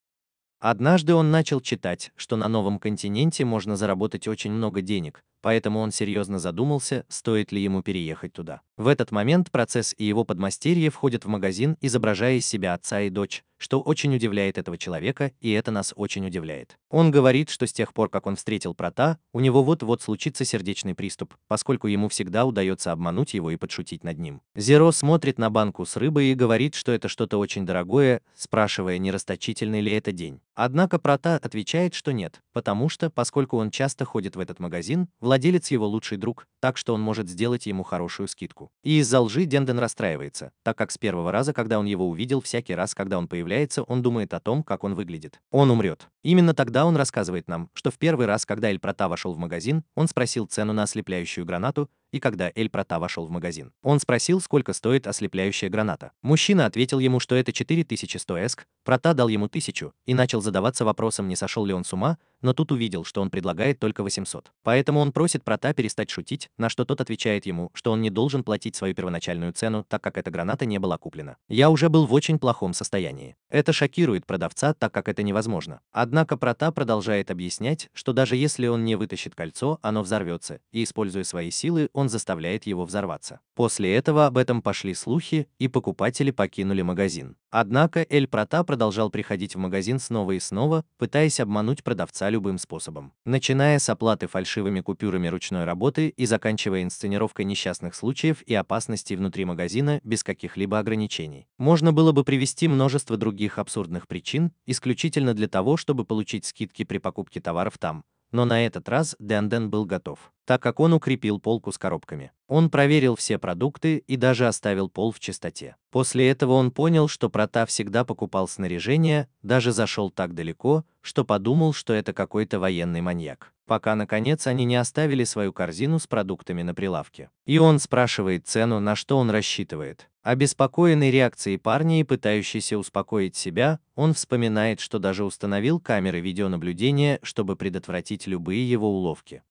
Однажды он начал читать, что на новом континенте можно заработать очень много денег, поэтому он серьезно задумался, стоит ли ему переехать туда. В этот момент Процесс и его подмастерье входят в магазин, изображая из себя отца и дочь, что очень удивляет этого человека, и это нас очень удивляет. Он говорит, что с тех пор, как он встретил Прота, у него вот-вот случится сердечный приступ, поскольку ему всегда удается обмануть его и подшутить над ним. Зеро смотрит на банку с рыбой и говорит, что это что-то очень дорогое, спрашивая, не расточительный ли это день. Однако Прота отвечает, что нет, потому что, поскольку он часто ходит в этот магазин, владелец его лучший друг, так что он может сделать ему хорошую скидку. И из-за лжи Денден расстраивается, так как с первого раза, когда он его увидел, всякий раз, когда он появляется, он думает о том, как он выглядит. Он умрет. Именно тогда он рассказывает нам, что в первый раз, когда Эль Прота вошел в магазин, он спросил цену на ослепляющую гранату, и когда Эль Прота вошел в магазин, он спросил, сколько стоит ослепляющая граната. Мужчина ответил ему, что это 4100 эск, Прота дал ему 1000 и начал задаваться вопросом, не сошел ли он с ума, но тут увидел, что он предлагает только 800. Поэтому он просит Прота перестать шутить, на что тот отвечает ему, что он не должен платить свою первоначальную цену, так как эта граната не была куплена. Я уже был в очень плохом состоянии. Это шокирует продавца, так как это невозможно. Однако Прота продолжает объяснять, что даже если он не вытащит кольцо, оно взорвется, и, используя свои силы, он заставляет его взорваться. После этого об этом пошли слухи, и покупатели покинули магазин. Однако Эль Прота продолжал приходить в магазин снова и снова, пытаясь обмануть продавца любым способом. Начиная с оплаты фальшивыми купюрами ручной работы и заканчивая инсценировкой несчастных случаев и опасностей внутри магазина без каких-либо ограничений. Можно было бы привести множество других абсурдных причин, исключительно для того, чтобы получить скидки при покупке товаров там. Но на этот раз Денден был готов, так как он укрепил полку с коробками. Он проверил все продукты и даже оставил пол в чистоте. После этого он понял, что Прота всегда покупал снаряжение, даже зашел так далеко, что подумал, что это какой-то военный маньяк. Пока, наконец, они не оставили свою корзину с продуктами на прилавке. И он спрашивает цену, на что он рассчитывает. Обеспокоенный реакцией парня и пытающийся успокоить себя, он вспоминает, что даже установил камеры видеонаблюдения, чтобы предотвратить любые его уловки.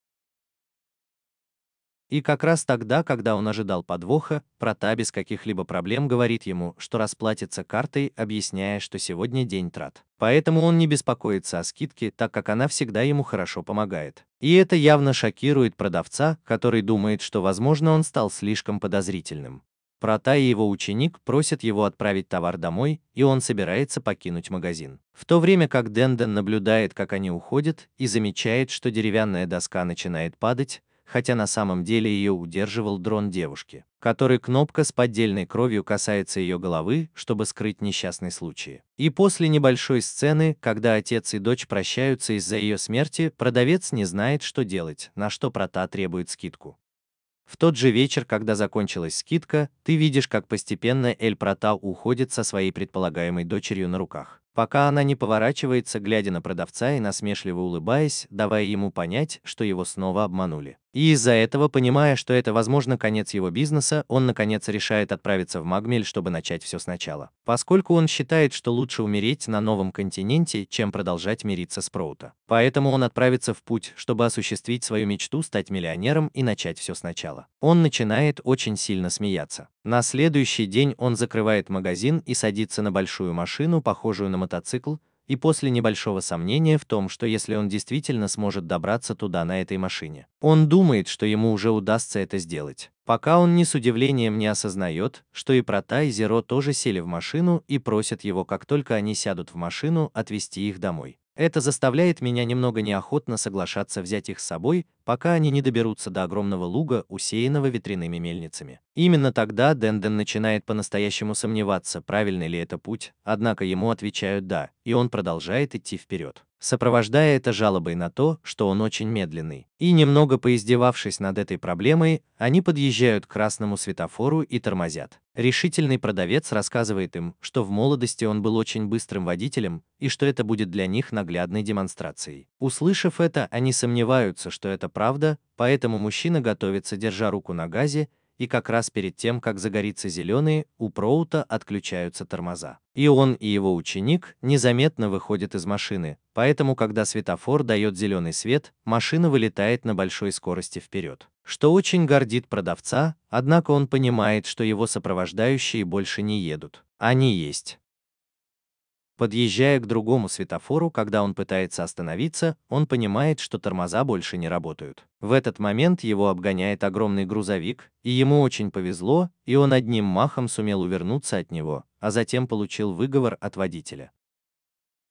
И как раз тогда, когда он ожидал подвоха, Прота без каких-либо проблем говорит ему, что расплатится картой, объясняя, что сегодня день трат. Поэтому он не беспокоится о скидке, так как она всегда ему хорошо помогает. И это явно шокирует продавца, который думает, что, возможно, он стал слишком подозрительным. Прота и его ученик просят его отправить товар домой, и он собирается покинуть магазин. В то время как Денден наблюдает, как они уходят, и замечает, что деревянная доска начинает падать, хотя на самом деле ее удерживал дрон девушки, который кнопка с поддельной кровью касается ее головы, чтобы скрыть несчастный случай. И после небольшой сцены, когда отец и дочь прощаются из-за ее смерти, продавец не знает, что делать, на что Прота требует скидку. В тот же вечер, когда закончилась скидка, ты видишь, как постепенно Эль Прота уходит со своей предполагаемой дочерью на руках, пока она не поворачивается, глядя на продавца и насмешливо улыбаясь, давая ему понять, что его снова обманули. И из-за этого, понимая, что это, возможно, конец его бизнеса, он, наконец, решает отправиться в Магмель, чтобы начать все сначала. Поскольку он считает, что лучше умереть на новом континенте, чем продолжать мириться с Проута. Поэтому он отправится в путь, чтобы осуществить свою мечту стать миллионером и начать все сначала. Он начинает очень сильно смеяться. На следующий день он закрывает магазин и садится на большую машину, похожую на мотоцикл, и после небольшого сомнения в том, что если он действительно сможет добраться туда на этой машине, он думает, что ему уже удастся это сделать. Пока он с удивлением не осознает, что и Прота, и Зеро тоже сели в машину и просят его, как только они сядут в машину, отвезти их домой. Это заставляет меня немного неохотно соглашаться взять их с собой, пока они не доберутся до огромного луга, усеянного ветряными мельницами. Именно тогда Денден начинает по-настоящему сомневаться, правильный ли это путь, однако ему отвечают «да», и он продолжает идти вперед, сопровождая это жалобой на то, что он очень медленный. И немного поиздевавшись над этой проблемой, они подъезжают к красному светофору и тормозят. Решительный продавец рассказывает им, что в молодости он был очень быстрым водителем, и что это будет для них наглядной демонстрацией. Услышав это, они сомневаются, что это правда, поэтому мужчина готовится, держа руку на газе, и как раз перед тем, как загорится зеленый, у Проута отключаются тормоза. И он, и его ученик незаметно выходят из машины, поэтому, когда светофор дает зеленый свет, машина вылетает на большой скорости вперед, что очень гордит продавца, однако он понимает, что его сопровождающие больше не едут. Они есть. Подъезжая к другому светофору, когда он пытается остановиться, он понимает, что тормоза больше не работают. В этот момент его обгоняет огромный грузовик, и ему очень повезло, и он одним махом сумел увернуться от него, а затем получил выговор от водителя.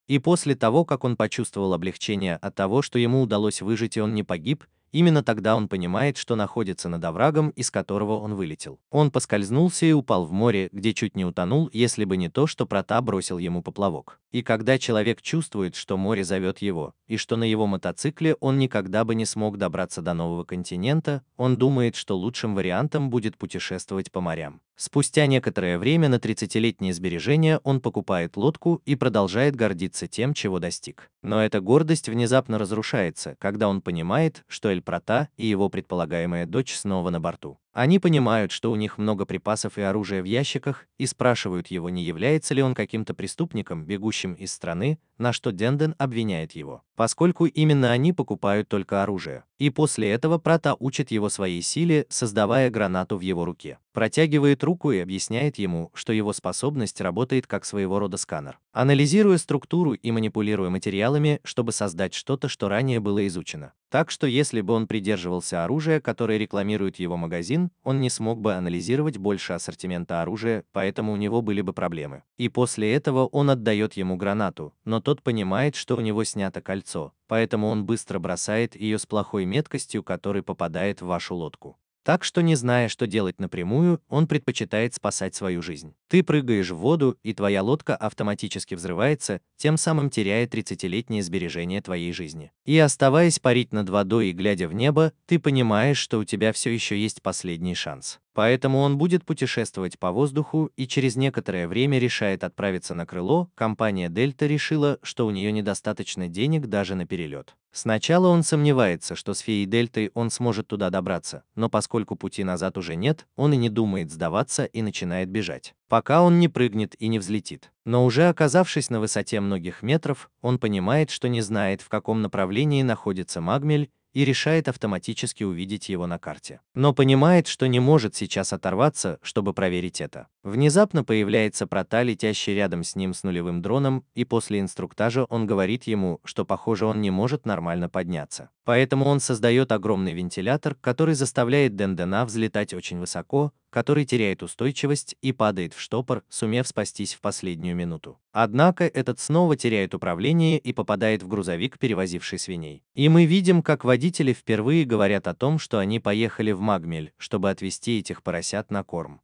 И после того, как он почувствовал облегчение от того, что ему удалось выжить и он не погиб, Именно тогда он понимает, что находится над оврагом, из которого он вылетел. Он поскользнулся и упал в море, где чуть не утонул, если бы не то, что Прата бросил ему поплавок. И когда человек чувствует, что море зовет его, и что на его мотоцикле он никогда бы не смог добраться до нового континента, он думает, что лучшим вариантом будет путешествовать по морям. Спустя некоторое время на 30-летние сбережения он покупает лодку и продолжает гордиться тем, чего достиг. Но эта гордость внезапно разрушается, когда он понимает, что Эль Прата и его предполагаемая дочь снова на борту. Они понимают, что у них много припасов и оружия в ящиках, и спрашивают его, не является ли он каким-то преступником, бегущим из страны, на что Денден обвиняет его, поскольку именно они покупают только оружие. И после этого Прата учит его своей силе, создавая гранату в его руке. Протягивает руку и объясняет ему, что его способность работает как своего рода сканер, анализируя структуру и манипулируя материалами, чтобы создать что-то, что ранее было изучено. Так что если бы он придерживался оружия, которое рекламирует его магазин, он не смог бы анализировать больше ассортимента оружия, поэтому у него были бы проблемы. И после этого он отдает ему гранату, но тот понимает, что у него снято кольцо, поэтому он быстро бросает ее с плохой меткостью, который попадает в вашу лодку. Так что, не зная, что делать напрямую, он предпочитает спасать свою жизнь. Ты прыгаешь в воду, и твоя лодка автоматически взрывается, тем самым теряя 30-летние сбережения твоей жизни. И оставаясь парить над водой и глядя в небо, ты понимаешь, что у тебя все еще есть последний шанс. Поэтому он будет путешествовать по воздуху и через некоторое время решает отправиться на крыло. Компания Дельта решила, что у нее недостаточно денег даже на перелет. Сначала он сомневается, что с Феей Дельтой он сможет туда добраться, но поскольку пути назад уже нет, он и не думает сдаваться и начинает бежать, пока он не прыгнет и не взлетит. Но уже оказавшись на высоте многих метров, он понимает, что не знает, в каком направлении находится Магмель, и решает автоматически увидеть его на карте. Но понимает, что не может сейчас оторваться, чтобы проверить это. Внезапно появляется Прата, летящий рядом с ним с нулевым дроном, и после инструктажа он говорит ему, что, похоже, он не может нормально подняться. Поэтому он создает огромный вентилятор, который заставляет Дендена взлетать очень высоко, который теряет устойчивость и падает в штопор, сумев спастись в последнюю минуту. Однако этот снова теряет управление и попадает в грузовик, перевозивший свиней. И мы видим, как водители впервые говорят о том, что они поехали в Магмель, чтобы отвезти этих поросят на корм.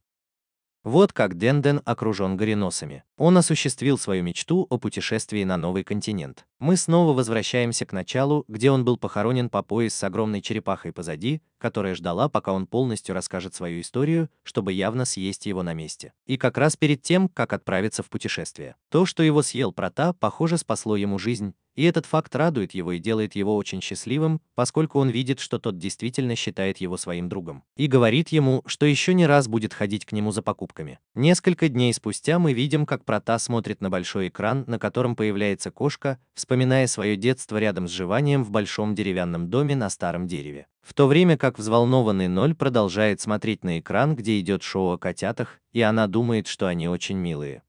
Вот как Денден окружен гореносами. Он осуществил свою мечту о путешествии на новый континент. Мы снова возвращаемся к началу, где он был похоронен по пояс с огромной черепахой позади, которая ждала, пока он полностью расскажет свою историю, чтобы явно съесть его на месте. И как раз перед тем, как отправиться в путешествие. То, что его съел Прата, похоже, спасло ему жизнь. И этот факт радует его и делает его очень счастливым, поскольку он видит, что тот действительно считает его своим другом. И говорит ему, что еще не раз будет ходить к нему за покупками. Несколько дней спустя мы видим, как Прата смотрит на большой экран, на котором появляется кошка, вспоминая свое детство рядом с Живанием в большом деревянном доме на старом дереве. В то время как взволнованный Ноль продолжает смотреть на экран, где идет шоу о котятах, и она думает, что они очень милые.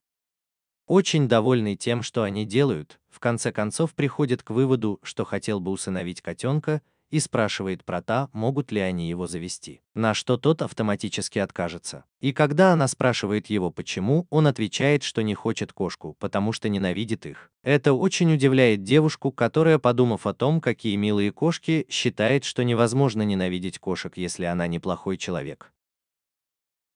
Очень довольный тем, что они делают, в конце концов приходит к выводу, что хотел бы усыновить котенка, и спрашивает Прата, могут ли они его завести. На что тот автоматически откажется. И когда она спрашивает его почему, он отвечает, что не хочет кошку, потому что ненавидит их. Это очень удивляет девушку, которая, подумав о том, какие милые кошки, считает, что невозможно ненавидеть кошек, если она неплохой человек.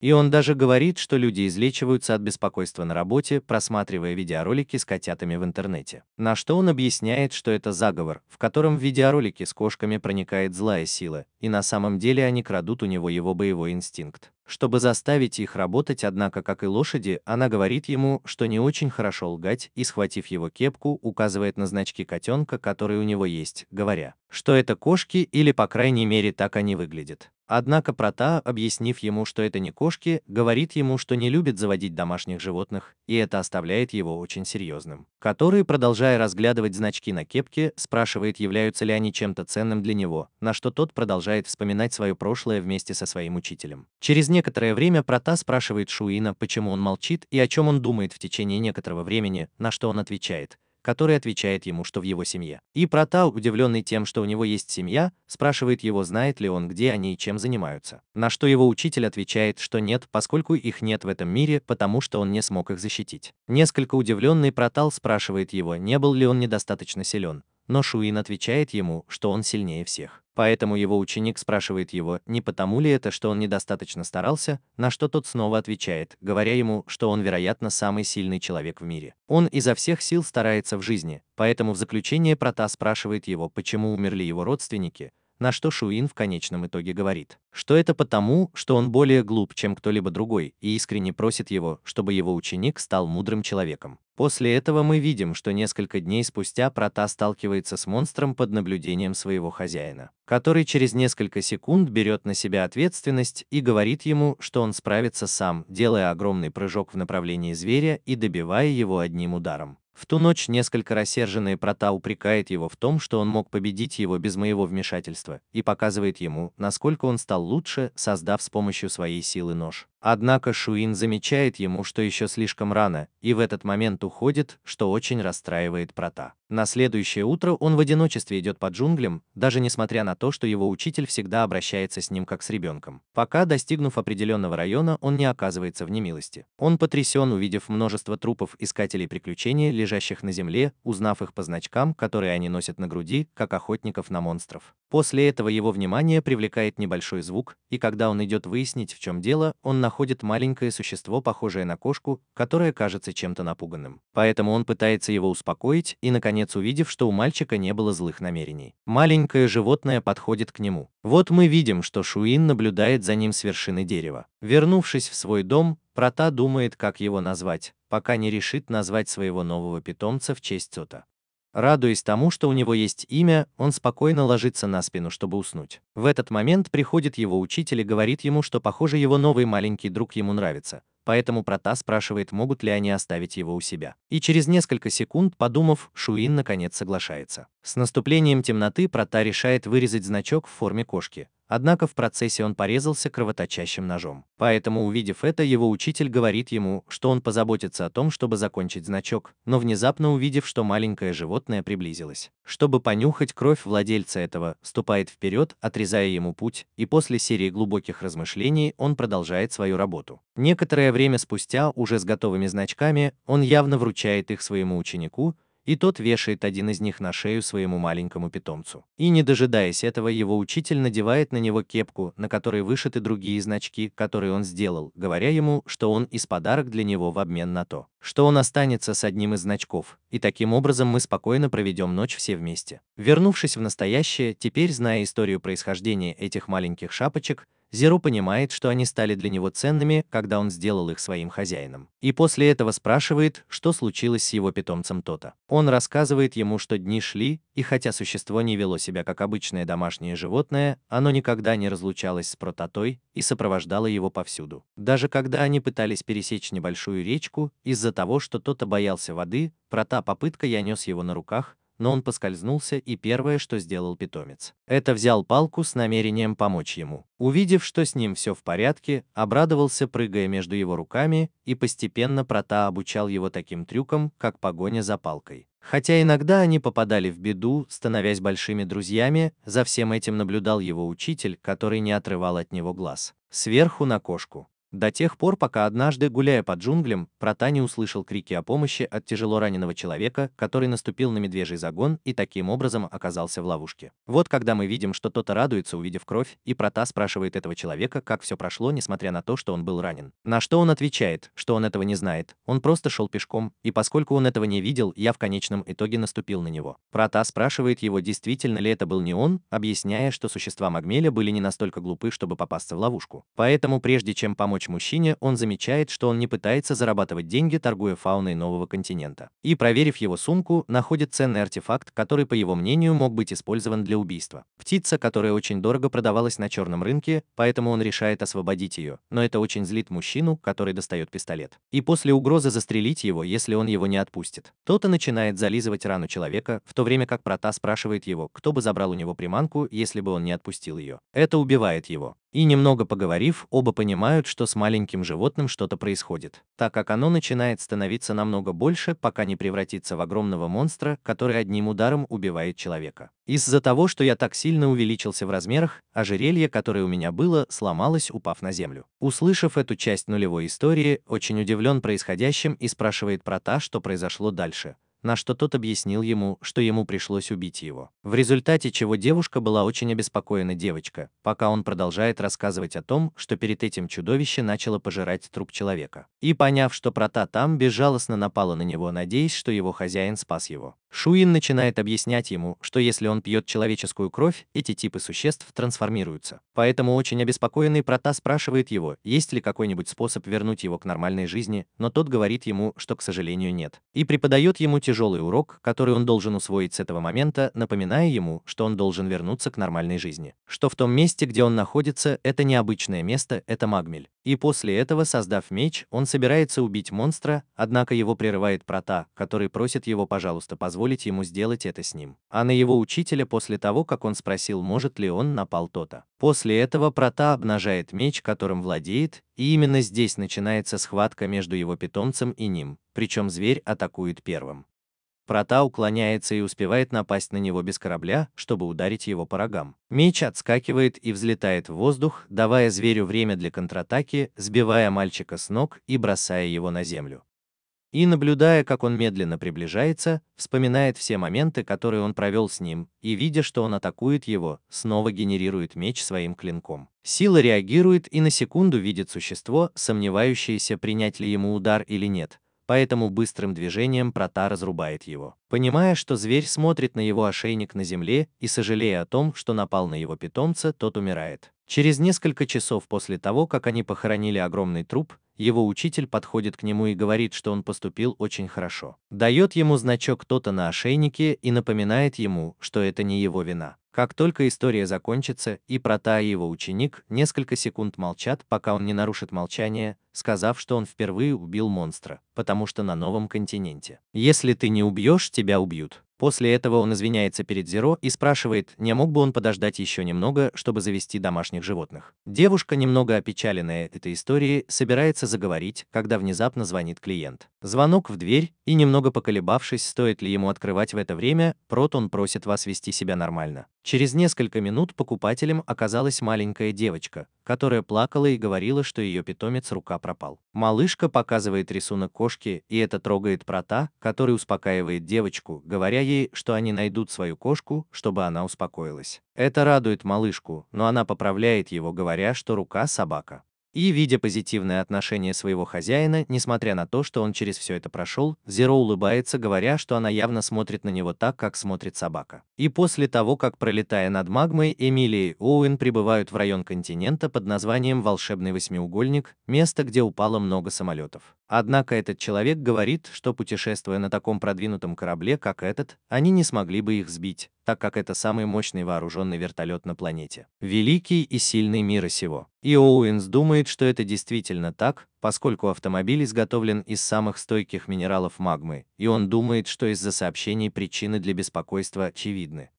И он даже говорит, что люди излечиваются от беспокойства на работе, просматривая видеоролики с котятами в интернете. На что он объясняет, что это заговор, в котором в видеоролике с кошками проникает злая сила, и на самом деле они крадут у него его боевой инстинкт. Чтобы заставить их работать, однако, как и лошади, она говорит ему, что не очень хорошо лгать, и, схватив его кепку, указывает на значки котенка, которые у него есть, говоря, что это кошки или, по крайней мере, так они выглядят. Однако Прата, объяснив ему, что это не кошки, говорит ему, что не любит заводить домашних животных, и это оставляет его очень серьезным. Который, продолжая разглядывать значки на кепке, спрашивает, являются ли они чем-то ценным для него, на что тот продолжает вспоминать свое прошлое вместе со своим учителем. Через некоторое время Прата спрашивает Шуина, почему он молчит и о чем он думает в течение некоторого времени, на что он отвечает, который отвечает ему, что в его семье. И Прата, удивленный тем, что у него есть семья, спрашивает его, знает ли он, где они и чем занимаются. На что его учитель отвечает, что нет, поскольку их нет в этом мире, потому что он не смог их защитить. Несколько удивленный Пратал спрашивает его, не был ли он недостаточно силен, но Шуин отвечает ему, что он сильнее всех. Поэтому его ученик спрашивает его, не потому ли это, что он недостаточно старался, на что тот снова отвечает, говоря ему, что он, вероятно, самый сильный человек в мире. Он изо всех сил старается в жизни, поэтому в заключение Прата спрашивает его, почему умерли его родственники, на что Шуин в конечном итоге говорит, что это потому, что он более глуп, чем кто-либо другой, и искренне просит его, чтобы его ученик стал мудрым человеком. После этого мы видим, что несколько дней спустя Прата сталкивается с монстром под наблюдением своего хозяина, который через несколько секунд берет на себя ответственность и говорит ему, что он справится сам, делая огромный прыжок в направлении зверя и добивая его одним ударом. В ту ночь несколько рассерженный Прата упрекает его в том, что он мог победить его без моего вмешательства, и показывает ему, насколько он стал лучше, создав с помощью своей силы нож. Однако Шуин замечает ему, что еще слишком рано, и в этот момент уходит, что очень расстраивает Прата. На следующее утро он в одиночестве идет по джунглям, даже несмотря на то, что его учитель всегда обращается с ним как с ребенком. Пока, достигнув определенного района, он не оказывается в немилости. Он потрясен, увидев множество трупов искателей приключений, лежащих на земле, узнав их по значкам, которые они носят на груди, как охотников на монстров. После этого его внимание привлекает небольшой звук, и когда он идет выяснить, в чем дело, он находит маленькое существо, похожее на кошку, которое кажется чем-то напуганным. Поэтому он пытается его успокоить и, наконец, увидев, что у мальчика не было злых намерений, маленькое животное подходит к нему. Вот мы видим, что Шуин наблюдает за ним с вершины дерева. Вернувшись в свой дом, Прата думает, как его назвать, пока не решит назвать своего нового питомца в честь Цота. Радуясь тому, что у него есть имя, он спокойно ложится на спину, чтобы уснуть. В этот момент приходит его учитель и говорит ему, что, похоже, его новый маленький друг ему нравится. Поэтому Прата спрашивает, могут ли они оставить его у себя. И через несколько секунд, подумав, Шуин наконец соглашается. С наступлением темноты Прата решает вырезать значок в форме кошки. Однако в процессе он порезался кровоточащим ножом. Поэтому, увидев это, его учитель говорит ему, что он позаботится о том, чтобы закончить значок, но внезапно увидев, что маленькое животное приблизилось, чтобы понюхать кровь владельца этого, ступает вперед, отрезая ему путь, и после серии глубоких размышлений он продолжает свою работу. Некоторое время спустя, уже с готовыми значками, он явно вручает их своему ученику, и тот вешает один из них на шею своему маленькому питомцу. И не дожидаясь этого, его учитель надевает на него кепку, на которой вышиты другие значки, которые он сделал, говоря ему, что он из подарок для него в обмен на то, что он останется с одним из значков, и таким образом мы спокойно проведем ночь все вместе. Вернувшись в настоящее, теперь зная историю происхождения этих маленьких шапочек, Зеро понимает, что они стали для него ценными, когда он сделал их своим хозяином. И после этого спрашивает, что случилось с его питомцем Тота. Он рассказывает ему, что дни шли, и хотя существо не вело себя как обычное домашнее животное, оно никогда не разлучалось с Протатой и сопровождало его повсюду. Даже когда они пытались пересечь небольшую речку, из-за того, что Тота боялся воды, Прота попытка я нес его на руках, но он поскользнулся, и первое, что сделал питомец, это взял палку с намерением помочь ему. Увидев, что с ним все в порядке, обрадовался, прыгая между его руками, и постепенно Прота обучал его таким трюкам, как погоня за палкой. Хотя иногда они попадали в беду, становясь большими друзьями, за всем этим наблюдал его учитель, который не отрывал от него глаз. Сверху на кошку. До тех пор, пока однажды, гуляя по джунглям, Прота не услышал крики о помощи от тяжело раненого человека, который наступил на медвежий загон и таким образом оказался в ловушке. Вот когда мы видим, что тот радуется, увидев кровь, и Прота спрашивает этого человека, как все прошло, несмотря на то, что он был ранен. На что он отвечает, что он этого не знает, он просто шел пешком, и поскольку он этого не видел, я в конечном итоге наступил на него. Прота спрашивает его, действительно ли это был не он, объясняя, что существа Магмеля были не настолько глупы, чтобы попасться в ловушку. Поэтому, прежде чем помочь мужчине, он замечает, что он не пытается зарабатывать деньги, торгуя фауной нового континента. И, проверив его сумку, находит ценный артефакт, который, по его мнению, мог быть использован для убийства. Птица, которая очень дорого продавалась на черном рынке, поэтому он решает освободить ее, но это очень злит мужчину, который достает пистолет. И после угрозы застрелить его, если он его не отпустит, тот и начинает зализывать рану человека, в то время как Прота спрашивает его, кто бы забрал у него приманку, если бы он не отпустил ее. Это убивает его. И немного поговорив, оба понимают, что с маленьким животным что-то происходит, так как оно начинает становиться намного больше, пока не превратится в огромного монстра, который одним ударом убивает человека. Из-за того, что я так сильно увеличился в размерах, ожерелье, которое у меня было, сломалось, упав на землю. Услышав эту часть нулевой истории, очень удивлен происходящим и спрашивает Прота, что произошло дальше. на что тот объяснил ему, что ему пришлось убить его. В результате чего девушка была очень обеспокоена девочка, пока он продолжает рассказывать о том, что перед этим чудовище начало пожирать труп человека. И поняв, что прота там, безжалостно напала на него, надеясь, что его хозяин спас его. Шуин начинает объяснять ему, что если он пьет человеческую кровь, эти типы существ трансформируются. Поэтому очень обеспокоенный прота спрашивает его, есть ли какой-нибудь способ вернуть его к нормальной жизни, но тот говорит ему, что, к сожалению, нет. И преподает ему тяжелый урок, который он должен усвоить с этого момента, напоминая ему, что он должен вернуться к нормальной жизни. Что в том месте, где он находится, это необычное место, это Магмель. И после этого, создав меч, он собирается убить монстра, однако его прерывает прота, который просит его, пожалуйста, позволить ему сделать это с ним. А на его учителя после того, как он спросил, может ли он, напал то-то. После этого прота обнажает меч, которым владеет, и именно здесь начинается схватка между его питомцем и ним, причем зверь атакует первым. Прота уклоняется и успевает напасть на него без корабля, чтобы ударить его по рогам. Меч отскакивает и взлетает в воздух, давая зверю время для контратаки, сбивая мальчика с ног и бросая его на землю. И наблюдая, как он медленно приближается, вспоминает все моменты, которые он провел с ним, и видя, что он атакует его, снова генерирует меч своим клинком. Сила реагирует и на секунду видит существо, сомневающееся, принять ли ему удар или нет. Поэтому быстрым движением прота разрубает его. Понимая, что зверь смотрит на его ошейник на земле и сожалея о том, что напал на его питомца, тот умирает. Через несколько часов после того, как они похоронили огромный труп, его учитель подходит к нему и говорит, что он поступил очень хорошо. Дает ему значок то-то на ошейнике и напоминает ему, что это не его вина. Как только история закончится, и прота и его ученик несколько секунд молчат, пока он не нарушит молчание, сказав, что он впервые убил монстра, потому что на новом континенте. Если ты не убьешь, тебя убьют. После этого он извиняется перед Зеро и спрашивает, не мог бы он подождать еще немного, чтобы завести домашних животных. Девушка, немного опечаленная этой историей, собирается заговорить, когда внезапно звонит клиент. Звонок в дверь, и немного поколебавшись, стоит ли ему открывать в это время, Протон просит вас вести себя нормально. Через несколько минут покупателем оказалась маленькая девочка, которая плакала и говорила, что ее питомец рука пропал. Малышка показывает рисунок кошки, и это трогает прота, который успокаивает девочку, говоря ей, что они найдут свою кошку, чтобы она успокоилась. Это радует малышку, но она поправляет его, говоря, что рука собака. И, видя позитивное отношение своего хозяина, несмотря на то, что он через все это прошел, Зеро улыбается, говоря, что она явно смотрит на него так, как смотрит собака. И после того, как, пролетая над магмой, Эмилия и Оуэн прибывают в район континента под названием Волшебный восьмиугольник, место, где упало много самолетов. Однако этот человек говорит, что, путешествуя на таком продвинутом корабле, как этот, они не смогли бы их сбить, так как это самый мощный вооруженный вертолет на планете. Великий и сильный мира сего. И Оуэнс думает, что это действительно так, поскольку автомобиль изготовлен из самых стойких минералов магмы, и он думает, что из-за сообщений причины для беспокойства очевидны.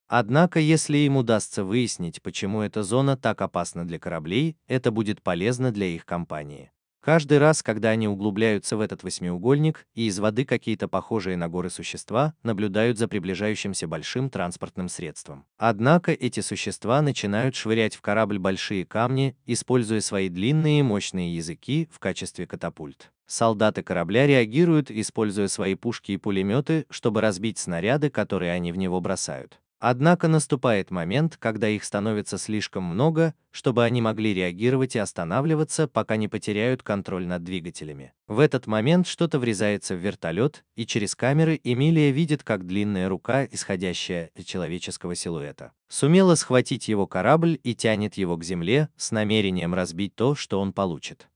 Однако, если им удастся выяснить, почему эта зона так опасна для кораблей, это будет полезно для их компании. Каждый раз, когда они углубляются в этот восьмиугольник, и из воды какие-то похожие на горы существа наблюдают за приближающимся большим транспортным средством. Однако эти существа начинают швырять в корабль большие камни, используя свои длинные и мощные языки в качестве катапульт. Солдаты корабля реагируют, используя свои пушки и пулеметы, чтобы разбить снаряды, которые они в него бросают. Однако наступает момент, когда их становится слишком много, чтобы они могли реагировать и останавливаться, пока не потеряют контроль над двигателями. В этот момент что-то врезается в вертолет, и через камеры Эмилия видит, как длинная рука, исходящая из человеческого силуэта, сумела схватить его корабль и тянет его к земле с намерением разбить то, что он получит.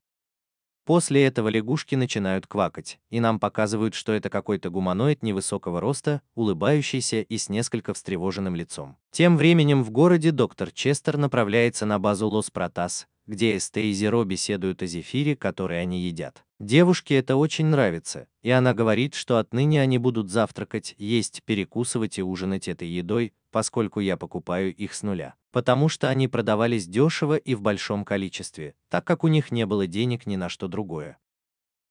После этого лягушки начинают квакать, и нам показывают, что это какой-то гуманоид невысокого роста, улыбающийся и с несколько встревоженным лицом. Тем временем в городе доктор Честер направляется на базу Лос-Протас, где Эсте и Зеро беседуют о зефире, который они едят. Девушке это очень нравится, и она говорит, что отныне они будут завтракать, есть, перекусывать и ужинать этой едой, поскольку я покупаю их с нуля. Потому что они продавались дешево и в большом количестве, так как у них не было денег ни на что другое.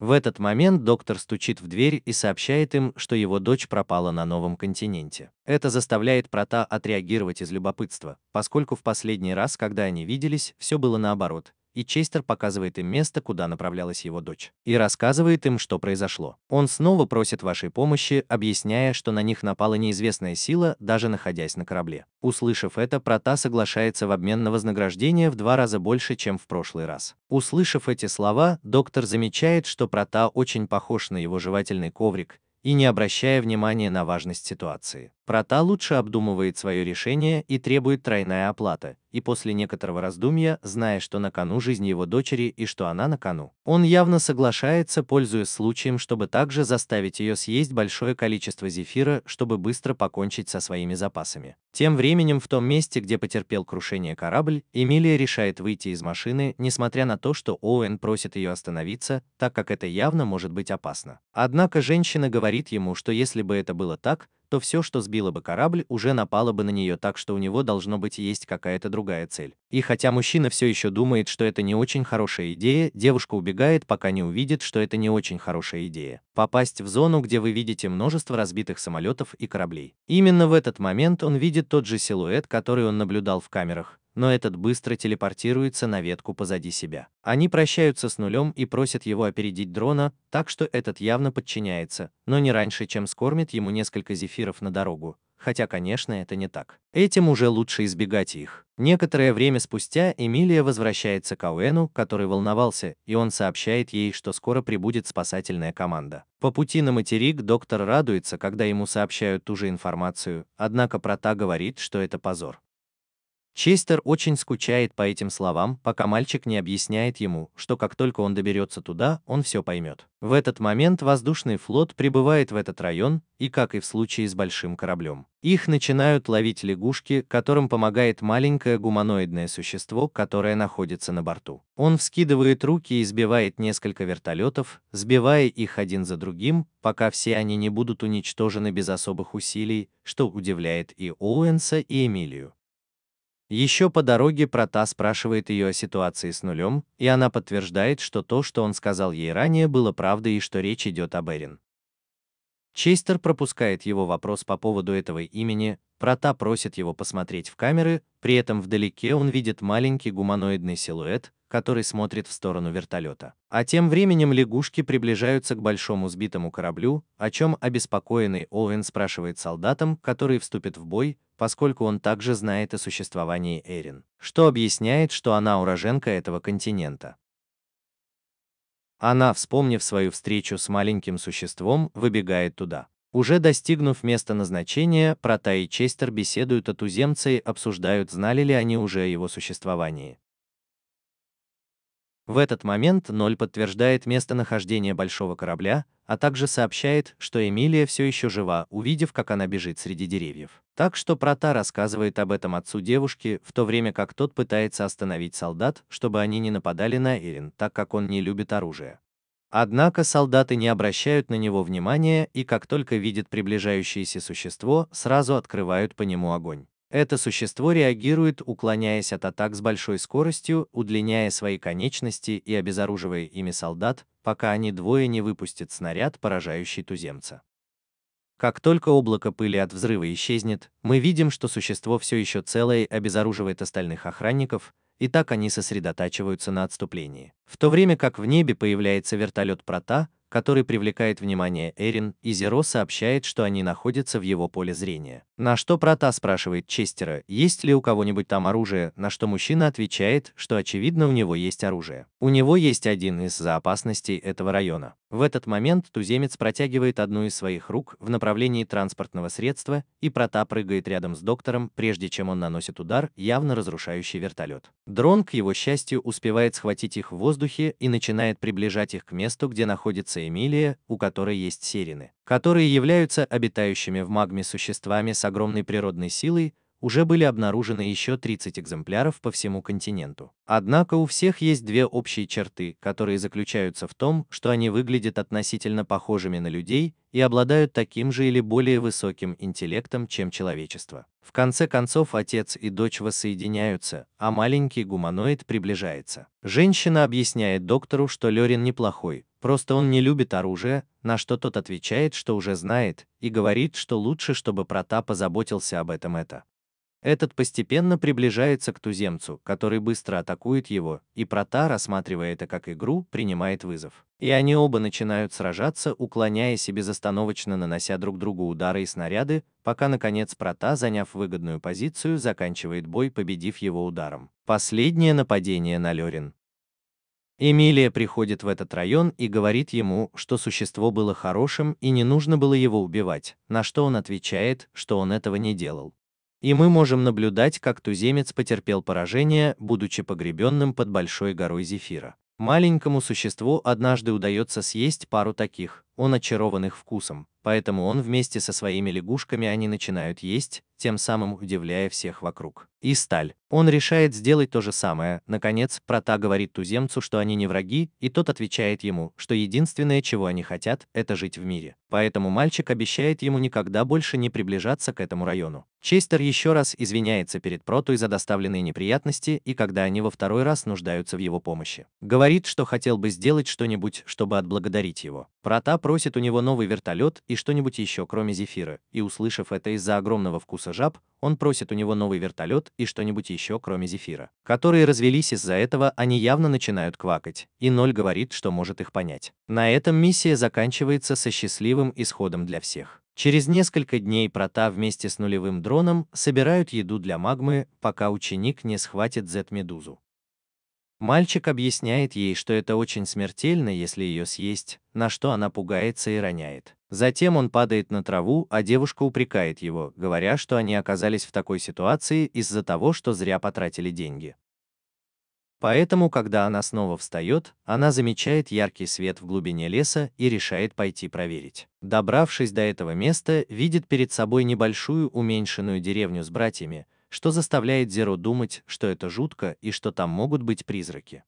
В этот момент доктор стучит в дверь и сообщает им, что его дочь пропала на новом континенте. Это заставляет прота отреагировать из любопытства, поскольку в последний раз, когда они виделись, все было наоборот, и Честер показывает им место, куда направлялась его дочь, и рассказывает им, что произошло. Он снова просит вашей помощи, объясняя, что на них напала неизвестная сила, даже находясь на корабле. Услышав это, Прота соглашается в обмен на вознаграждение в 2 раза больше, чем в прошлый раз. Услышав эти слова, доктор замечает, что Прота очень похож на его жевательный коврик, и не обращая внимания на важность ситуации. Прота лучше обдумывает свое решение и требует тройная оплата, и после некоторого раздумья, зная, что на кону жизнь его дочери и что она на кону, он явно соглашается, пользуясь случаем, чтобы также заставить ее съесть большое количество зефира, чтобы быстро покончить со своими запасами. Тем временем в том месте, где потерпел крушение корабль, Эмилия решает выйти из машины, несмотря на то, что Оуэн просит ее остановиться, так как это явно может быть опасно. Однако женщина говорит ему, что если бы это было так, то все, что сбило бы корабль, уже напало бы на нее, так что у него должно быть есть какая-то другая цель. И хотя мужчина все еще думает, что это не очень хорошая идея, девушка убегает, пока не увидит, что это не очень хорошая идея. Попасть в зону, где вы видите множество разбитых самолетов и кораблей. Именно в этот момент он видит тот же силуэт, который он наблюдал в камерах, но этот быстро телепортируется на ветку позади себя. Они прощаются с нулем и просят его опередить дрона, так что этот явно подчиняется, но не раньше, чем скормит ему несколько зефиров на дорогу, хотя, конечно, это не так. Этим уже лучше избегать их. Некоторое время спустя Эмилия возвращается к Оуэну, который волновался, и он сообщает ей, что скоро прибудет спасательная команда. По пути на материк доктор радуется, когда ему сообщают ту же информацию, однако Прота говорит, что это позор. Честер очень скучает по этим словам, пока мальчик не объясняет ему, что как только он доберется туда, он все поймет. В этот момент воздушный флот прибывает в этот район, и как и в случае с большим кораблем, их начинают ловить лягушки, которым помогает маленькое гуманоидное существо, которое находится на борту. Он вскидывает руки и сбивает несколько вертолетов, сбивая их один за другим, пока все они не будут уничтожены без особых усилий, что удивляет и Оуэнса, и Эмилию. Еще по дороге Прота спрашивает ее о ситуации с нулем, и она подтверждает, что то, что он сказал ей ранее, было правдой и что речь идет об Эрин. Честер пропускает его вопрос по поводу этого имени, Прота просит его посмотреть в камеры, при этом вдалеке он видит маленький гуманоидный силуэт, который смотрит в сторону вертолета. А тем временем лягушки приближаются к большому сбитому кораблю, о чем обеспокоенный Оуэн спрашивает солдатам, которые вступят в бой, поскольку он также знает о существовании Эрин, что объясняет, что она уроженка этого континента. Она, вспомнив свою встречу с маленьким существом, выбегает туда. Уже достигнув места назначения, Прота и Честер беседуют о туземце и обсуждают, знали ли они уже о его существовании. В этот момент Ноль подтверждает местонахождение большого корабля, а также сообщает, что Эмилия все еще жива, увидев, как она бежит среди деревьев. Так что Прота рассказывает об этом отцу девушки, в то время как тот пытается остановить солдат, чтобы они не нападали на Эрин, так как он не любит оружие. Однако солдаты не обращают на него внимания и как только видят приближающееся существо, сразу открывают по нему огонь. Это существо реагирует, уклоняясь от атак с большой скоростью, удлиняя свои конечности и обезоруживая ими солдат, пока они двое не выпустят снаряд, поражающий туземца. Как только облако пыли от взрыва исчезнет, мы видим, что существо все еще целое и обезоруживает остальных охранников, и так они сосредотачиваются на отступлении. В то время как в небе появляется вертолет Прота, который привлекает внимание Эрин, и Зеро сообщает, что они находятся в его поле зрения. На что Прота спрашивает Честера, есть ли у кого-нибудь там оружие, на что мужчина отвечает, что очевидно у него есть оружие. У него есть один из-за опасностей этого района. В этот момент туземец протягивает одну из своих рук в направлении транспортного средства, и Прота прыгает рядом с доктором, прежде чем он наносит удар, явно разрушающий вертолет. Дрон, к его счастью, успевает схватить их в воздухе и начинает приближать их к месту, где находится Эмилия, у которой есть сирены, которые являются обитающими в магме существами с огромной природной силой, уже были обнаружены еще 30 экземпляров по всему континенту. Однако у всех есть две общие черты, которые заключаются в том, что они выглядят относительно похожими на людей и обладают таким же или более высоким интеллектом, чем человечество. В конце концов, отец и дочь воссоединяются, а маленький гуманоид приближается. Женщина объясняет доктору, что Лёрин неплохой, просто он не любит оружие, на что тот отвечает, что уже знает, и говорит, что лучше, чтобы Прота позаботился об этом. Этот постепенно приближается к туземцу, который быстро атакует его, и Прота, рассматривая это как игру, принимает вызов. И они оба начинают сражаться, уклоняясь и безостановочно нанося друг другу удары и снаряды, пока, наконец, Прота, заняв выгодную позицию, заканчивает бой, победив его ударом. Последнее нападение на Лёрин. Эмилия приходит в этот район и говорит ему, что существо было хорошим и не нужно было его убивать, на что он отвечает, что он этого не делал. И мы можем наблюдать, как туземец потерпел поражение, будучи погребенным под большой горой зефира. Маленькому существу однажды удается съесть пару таких, он очарован их вкусом, поэтому он вместе со своими лягушками они начинают есть, тем самым удивляя всех вокруг. И сталь. Он решает сделать то же самое. Наконец, Прота говорит туземцу, что они не враги, и тот отвечает ему, что единственное, чего они хотят, это жить в мире. Поэтому мальчик обещает ему никогда больше не приближаться к этому району. Честер еще раз извиняется перед Протой за доставленные неприятности, и когда они во второй раз нуждаются в его помощи. Говорит, что хотел бы сделать что-нибудь, чтобы отблагодарить его. Прота просит у него новый вертолет и что-нибудь еще, кроме зефира, и, услышав это из-за огромного вкуса жаб, он просит у него новый вертолет и что-нибудь еще, кроме зефира. Которые развелись из-за этого, они явно начинают квакать, и Ноль говорит, что может их понять. На этом миссия заканчивается со счастливым исходом для всех. Через несколько дней Прота вместе с нулевым дроном собирают еду для Магмы, пока ученик не схватит Z-медузу. Мальчик объясняет ей, что это очень смертельно, если ее съесть, на что она пугается и роняет. Затем он падает на траву, а девушка упрекает его, говоря, что они оказались в такой ситуации из-за того, что зря потратили деньги. Поэтому, когда она снова встает, она замечает яркий свет в глубине леса и решает пойти проверить. Добравшись до этого места, видит перед собой небольшую уменьшенную деревню с братьями, что заставляет Зеро думать, что это жутко и что там могут быть призраки.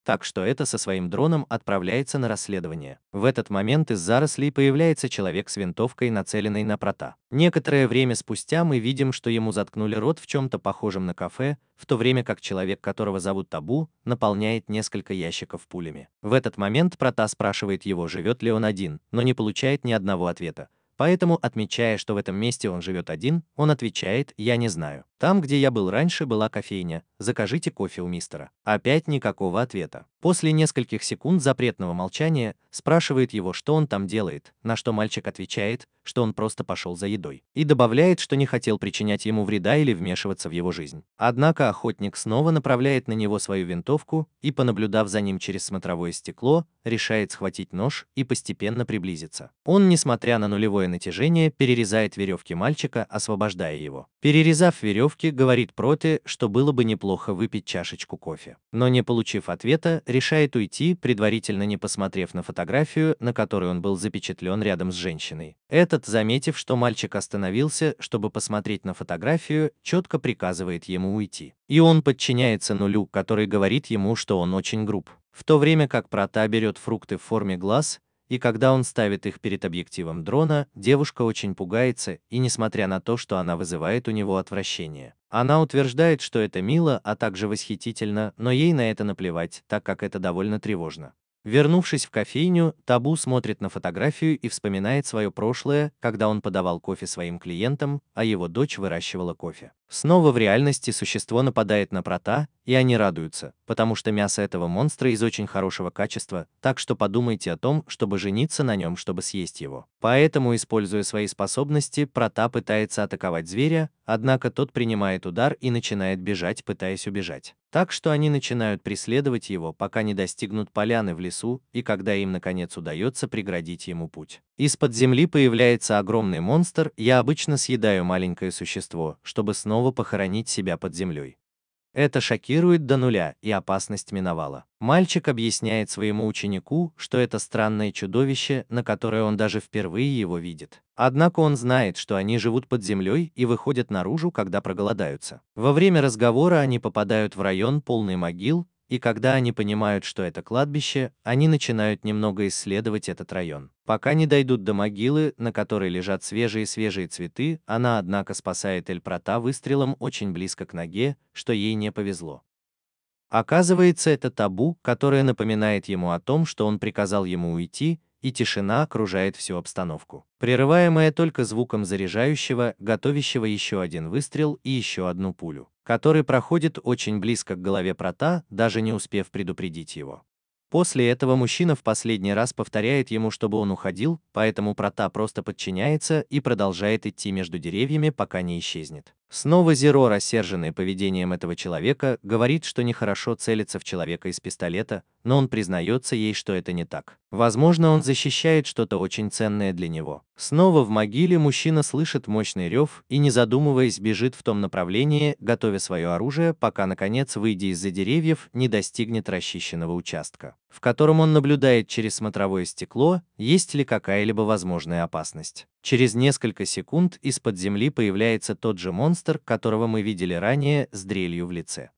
Так что это со своим дроном отправляется на расследование. В этот момент из зарослей появляется человек с винтовкой, нацеленной на Прота. Некоторое время спустя мы видим, что ему заткнули рот в чем-то похожем на кафе, в то время как человек, которого зовут Табу, наполняет несколько ящиков пулями. В этот момент Прота спрашивает его, живет ли он один, но не получает ни одного ответа. Поэтому, отмечая, что в этом месте он живет один, он отвечает: «Я не знаю. Там, где я был раньше, была кофейня. Закажите кофе у мистера». Опять никакого ответа. После нескольких секунд запретного молчания спрашивает его, что он там делает, на что мальчик отвечает, что он просто пошел за едой. И добавляет, что не хотел причинять ему вреда или вмешиваться в его жизнь. Однако охотник снова направляет на него свою винтовку и, понаблюдав за ним через смотровое стекло, решает схватить нож и постепенно приблизиться. Он, несмотря на нулевое натяжение, перерезает веревки мальчика, освобождая его. Перерезав веревки, говорит Проте, что было бы неплохо выпить чашечку кофе. Но не получив ответа, решает уйти, предварительно не посмотрев на фотографию, на которой он был запечатлен рядом с женщиной. Этот, заметив, что мальчик остановился, чтобы посмотреть на фотографию, четко приказывает ему уйти. И он подчиняется Нулю, который говорит ему, что он очень груб. В то время как Прота берет фрукты в форме глаз, и когда он ставит их перед объективом дрона, девушка очень пугается, и несмотря на то, что она вызывает у него отвращение. Она утверждает, что это мило, а также восхитительно, но ей на это наплевать, так как это довольно тревожно. Вернувшись в кофейню, Табу смотрит на фотографию и вспоминает свое прошлое, когда он подавал кофе своим клиентам, а его дочь выращивала кофе. Снова в реальности существо нападает на Прота, и они радуются, потому что мясо этого монстра из очень хорошего качества, так что подумайте о том, чтобы жениться на нем, чтобы съесть его. Поэтому, используя свои способности, Прота пытается атаковать зверя, однако тот принимает удар и начинает бежать, пытаясь убежать. Так что они начинают преследовать его, пока не достигнут поляны в лесу, и когда им наконец удается преградить ему путь. Из-под земли появляется огромный монстр, я обычно съедаю маленькое существо, чтобы снова похоронить себя под землей. Это шокирует до нуля, и опасность миновала. Мальчик объясняет своему ученику, что это странное чудовище, на которое он даже впервые его видит. Однако он знает, что они живут под землей и выходят наружу, когда проголодаются. Во время разговора они попадают в район полный могил, и когда они понимают, что это кладбище, они начинают немного исследовать этот район. Пока не дойдут до могилы, на которой лежат свежие цветы, она, однако, спасает Эль-Прота выстрелом очень близко к ноге, что ей не повезло. Оказывается, это Табу, которое напоминает ему о том, что он приказал ему уйти, и тишина окружает всю обстановку, прерываемая только звуком заряжающего, готовящего еще один выстрел и еще одну пулю, который проходит очень близко к голове Прота, даже не успев предупредить его. После этого мужчина в последний раз повторяет ему, чтобы он уходил, поэтому Прота просто подчиняется и продолжает идти между деревьями, пока не исчезнет. Снова Зеро, рассерженный поведением этого человека, говорит, что нехорошо целиться в человека из пистолета, но он признается ей, что это не так. Возможно, он защищает что-то очень ценное для него. Снова в могиле мужчина слышит мощный рев и, не задумываясь, бежит в том направлении, готовя свое оружие, пока, наконец, выйдя из-за деревьев, не достигнет расчищенного участка, в котором он наблюдает через смотровое стекло, есть ли какая-либо возможная опасность. Через несколько секунд из-под земли появляется тот же монстр, которого мы видели ранее, с дрелью в лице.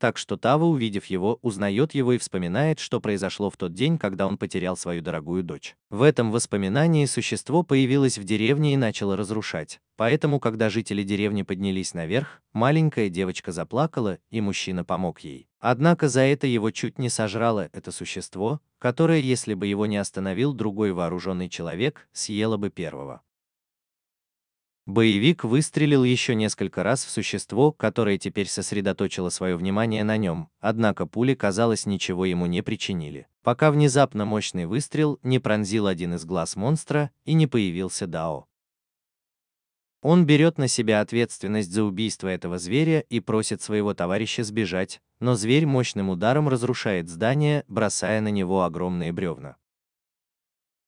Так что Тава, увидев его, узнает его и вспоминает, что произошло в тот день, когда он потерял свою дорогую дочь. В этом воспоминании существо появилось в деревне и начало разрушать. Поэтому, когда жители деревни поднялись наверх, маленькая девочка заплакала, и мужчина помог ей. Однако за это его чуть не сожрало это существо, которое, если бы его не остановил другой вооруженный человек, съело бы первого. Боевик выстрелил еще несколько раз в существо, которое теперь сосредоточило свое внимание на нем, однако пули, казалось, ничего ему не причинили, пока внезапно мощный выстрел не пронзил один из глаз монстра и не появился Дао. Он берет на себя ответственность за убийство этого зверя и просит своего товарища сбежать, но зверь мощным ударом разрушает здание, бросая на него огромные бревна.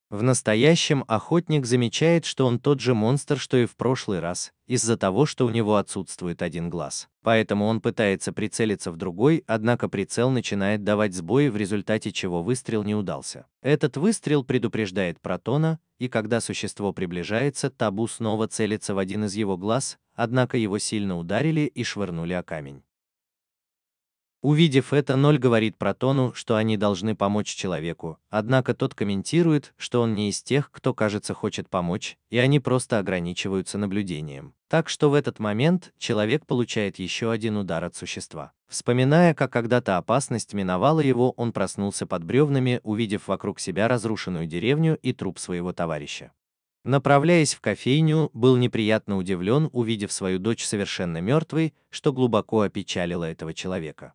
В настоящем охотник замечает, что он тот же монстр, что и в прошлый раз, из-за того, что у него отсутствует один глаз. Поэтому он пытается прицелиться в другой, однако прицел начинает давать сбои, в результате чего выстрел не удался. Этот выстрел предупреждает Протона, и когда существо приближается, Табу снова целится в один из его глаз, однако его сильно ударили и швырнули о камень. Увидев это, Ноль говорит Протону, что они должны помочь человеку, однако тот комментирует, что он не из тех, кто, кажется, хочет помочь, и они просто ограничиваются наблюдением. Так что в этот момент человек получает еще один удар от существа. Вспоминая, как когда-то опасность миновала его, он проснулся под бревнами, увидев вокруг себя разрушенную деревню и труп своего товарища. Направляясь в кофейню, был неприятно удивлен, увидев свою дочь совершенно мертвой, что глубоко опечалило этого человека.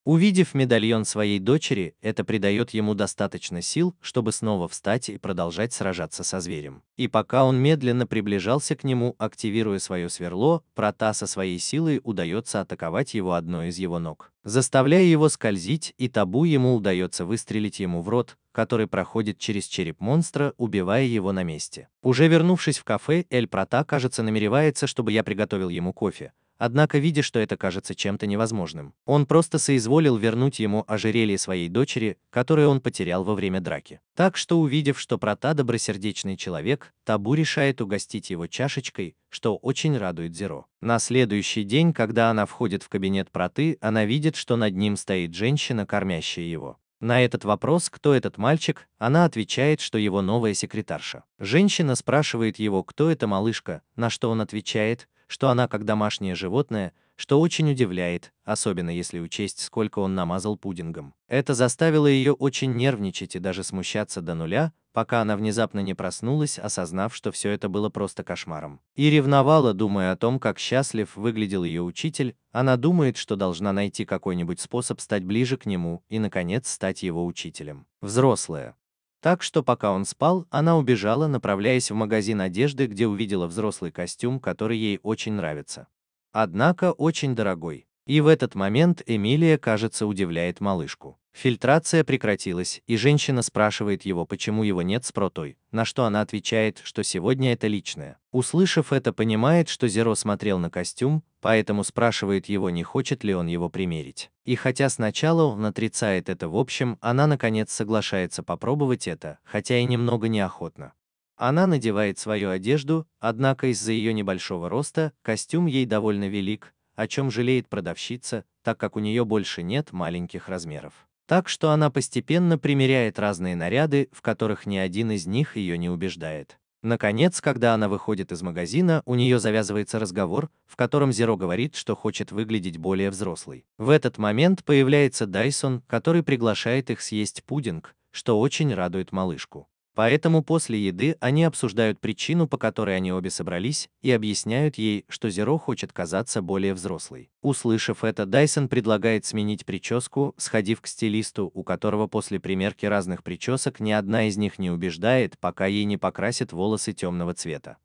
Увидев медальон своей дочери, это придает ему достаточно сил, чтобы снова встать и продолжать сражаться со зверем. И пока он медленно приближался к нему, активируя свое сверло, Прота со своей силой удается атаковать его одной из его ног, заставляя его скользить, и Табу ему удается выстрелить ему в рот, который проходит через череп монстра, убивая его на месте. Уже вернувшись в кафе, Эль Прота, кажется, намеревается, чтобы я приготовил ему кофе. Однако, видя, что это кажется чем-то невозможным, он просто соизволил вернуть ему ожерелье своей дочери, которое он потерял во время драки. Так что, увидев, что Прота добросердечный человек, Табу решает угостить его чашечкой, что очень радует Зеро. На следующий день, когда она входит в кабинет Проты, она видит, что над ним стоит женщина, кормящая его. На этот вопрос, кто этот мальчик, она отвечает, что его новая секретарша. Женщина спрашивает его, кто эта малышка, на что он отвечает, что она как домашнее животное, что очень удивляет, особенно если учесть, сколько он намазал пудингом. Это заставило ее очень нервничать и даже смущаться до нуля, пока она внезапно не проснулась, осознав, что все это было просто кошмаром. И ревновала, думая о том, как счастлив выглядел ее учитель, она думает, что должна найти какой-нибудь способ стать ближе к нему и, наконец, стать его учителем. Взрослая. Так что пока он спал, она убежала, направляясь в магазин одежды, где увидела взрослый костюм, который ей очень нравится. Однако очень дорогой. И в этот момент Эмилия, кажется, удивляет малышку. Фильтрация прекратилась, и женщина спрашивает его, почему его нет с Протой, на что она отвечает, что сегодня это личное. Услышав это, понимает, что Зеро смотрел на костюм, поэтому спрашивает его, не хочет ли он его примерить. И хотя сначала он отрицает это, в общем, она наконец соглашается попробовать это, хотя и немного неохотно. Она надевает свою одежду, однако из-за ее небольшого роста костюм ей довольно велик, о чем жалеет продавщица, так как у нее больше нет маленьких размеров. Так что она постепенно примеряет разные наряды, в которых ни один из них ее не убеждает. Наконец, когда она выходит из магазина, у нее завязывается разговор, в котором Зеро говорит, что хочет выглядеть более взрослой. В этот момент появляется Дайсон, который приглашает их съесть пудинг, что очень радует малышку. Поэтому после еды они обсуждают причину, по которой они обе собрались, и объясняют ей, что Зеро хочет казаться более взрослой. Услышав это, Дайсон предлагает сменить прическу, сходив к стилисту, у которого после примерки разных причесок ни одна из них не убеждает, пока ей не покрасит волосы темного цвета.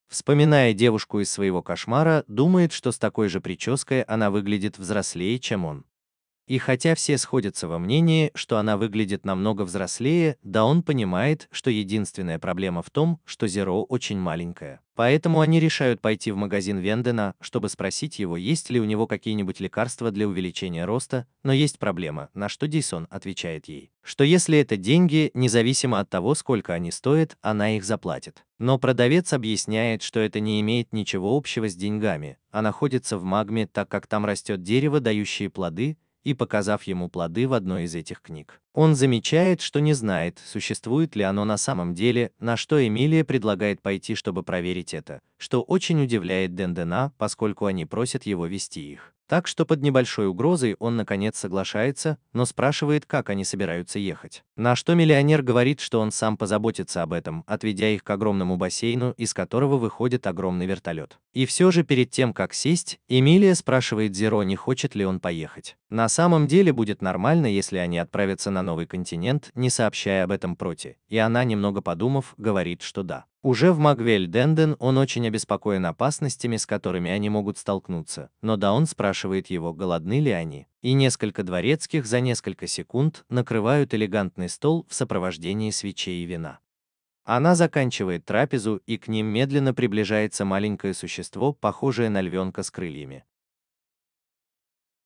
Вспоминая девушку из своего кошмара, думает, что с такой же прической она выглядит взрослее, чем он. И хотя все сходятся во мнении, что она выглядит намного взрослее, да он понимает, что единственная проблема в том, что Зеро очень маленькая. Поэтому они решают пойти в магазин Вендена, чтобы спросить его, есть ли у него какие-нибудь лекарства для увеличения роста, но есть проблема, на что Дайсон отвечает ей, что если это деньги, независимо от того, сколько они стоят, она их заплатит. Но продавец объясняет, что это не имеет ничего общего с деньгами, а находится в магме, так как там растет дерево, дающее плоды, и показав ему плоды в одной из этих книг. Он замечает, что не знает, существует ли оно на самом деле, на что Эмилия предлагает пойти, чтобы проверить это, что очень удивляет Дендена, поскольку они просят его вести их. Так что под небольшой угрозой он наконец соглашается, но спрашивает, как они собираются ехать. На что миллионер говорит, что он сам позаботится об этом, отведя их к огромному бассейну, из которого выходит огромный вертолет. И все же перед тем, как сесть, Эмилия спрашивает Зеро, не хочет ли он поехать. На самом деле будет нормально, если они отправятся на новый континент, не сообщая об этом Проте, и она, немного подумав, говорит, что да. Уже в Магвель-Денден он очень обеспокоен опасностями, с которыми они могут столкнуться, но Даун спрашивает его, голодны ли они, и несколько дворецких за несколько секунд накрывают элегантный стол в сопровождении свечей и вина. Она заканчивает трапезу, и к ним медленно приближается маленькое существо, похожее на львенка с крыльями.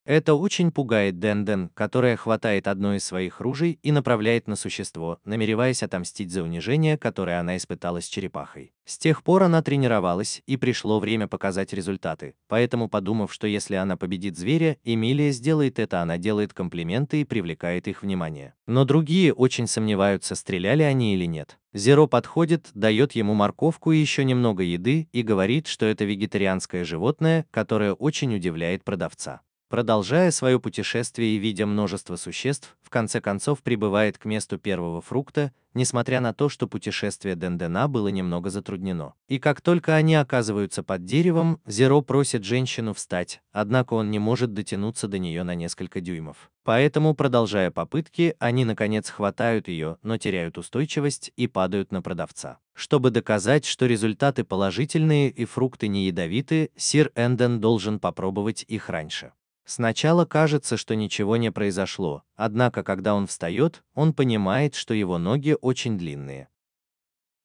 Это очень пугает Денден, которая хватает одно из своих ружей и направляет на существо, намереваясь отомстить за унижение, которое она испытала с черепахой. С тех пор она тренировалась, и пришло время показать результаты, поэтому, подумав, что если она победит зверя, Эмилия сделает это, она делает комплименты и привлекает их внимание. Но другие очень сомневаются, стреляли они или нет. Зеро подходит, дает ему морковку и еще немного еды и говорит, что это вегетарианское животное, которое очень удивляет продавца. Продолжая свое путешествие и видя множество существ, в конце концов прибывает к месту первого фрукта, несмотря на то, что путешествие Дендена было немного затруднено. И как только они оказываются под деревом, Зеро просит женщину встать, однако он не может дотянуться до нее на несколько дюймов. Поэтому, продолжая попытки, они наконец хватают ее, но теряют устойчивость и падают на продавца. Чтобы доказать, что результаты положительные и фрукты не ядовиты, сир Энден должен попробовать их раньше. Сначала кажется, что ничего не произошло, однако когда он встает, он понимает, что его ноги очень длинные.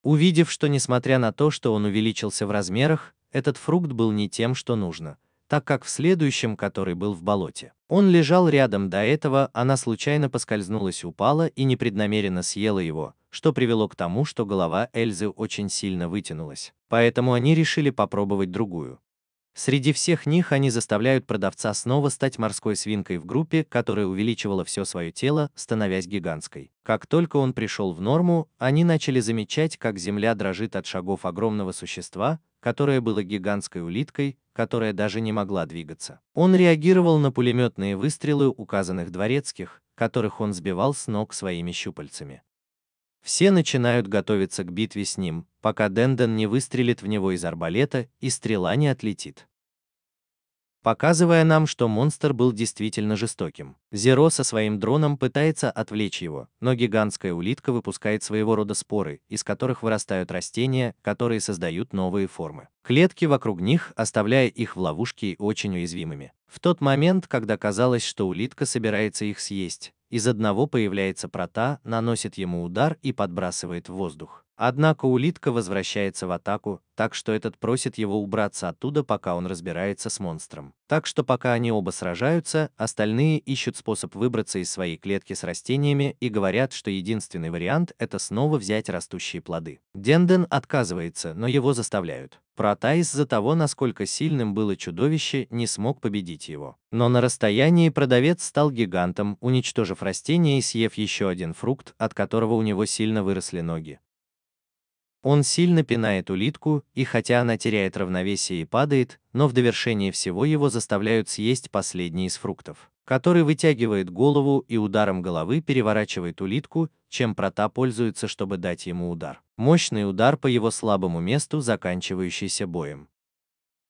Увидев, что несмотря на то, что он увеличился в размерах, этот фрукт был не тем, что нужно, так как в следующем, который был в болоте. Он лежал рядом до этого, она случайно поскользнулась, упала и непреднамеренно съела его, что привело к тому, что голова Эльзы очень сильно вытянулась. Поэтому они решили попробовать другую. Среди всех них они заставляют продавца снова стать морской свинкой в группе, которая увеличивала все свое тело, становясь гигантской. Как только он пришел в норму, они начали замечать, как земля дрожит от шагов огромного существа, которое было гигантской улиткой, которая даже не могла двигаться. Он реагировал на пулеметные выстрелы указанных дворецких, которых он сбивал с ног своими щупальцами. Все начинают готовиться к битве с ним, пока Денден не выстрелит в него из арбалета и стрела не отлетит, показывая нам, что монстр был действительно жестоким. Зеро со своим дроном пытается отвлечь его, но гигантская улитка выпускает своего рода споры, из которых вырастают растения, которые создают новые формы. Клетки вокруг них, оставляя их в ловушке очень уязвимыми. В тот момент, когда казалось, что улитка собирается их съесть, из одного появляется прота, наносит ему удар и подбрасывает в воздух. Однако улитка возвращается в атаку, так что этот просит его убраться оттуда, пока он разбирается с монстром. Так что пока они оба сражаются, остальные ищут способ выбраться из своей клетки с растениями и говорят, что единственный вариант – это снова взять растущие плоды. Денден отказывается, но его заставляют. Прота из-за того, насколько сильным было чудовище, не смог победить его. Но на расстоянии продавец стал гигантом, уничтожив растение и съев еще один фрукт, от которого у него сильно выросли ноги. Он сильно пинает улитку, и хотя она теряет равновесие и падает, но в довершение всего его заставляют съесть последний из фруктов, который вытягивает голову и ударом головы переворачивает улитку, чем Прота пользуется, чтобы дать ему удар. Мощный удар по его слабому месту, заканчивающийся боем.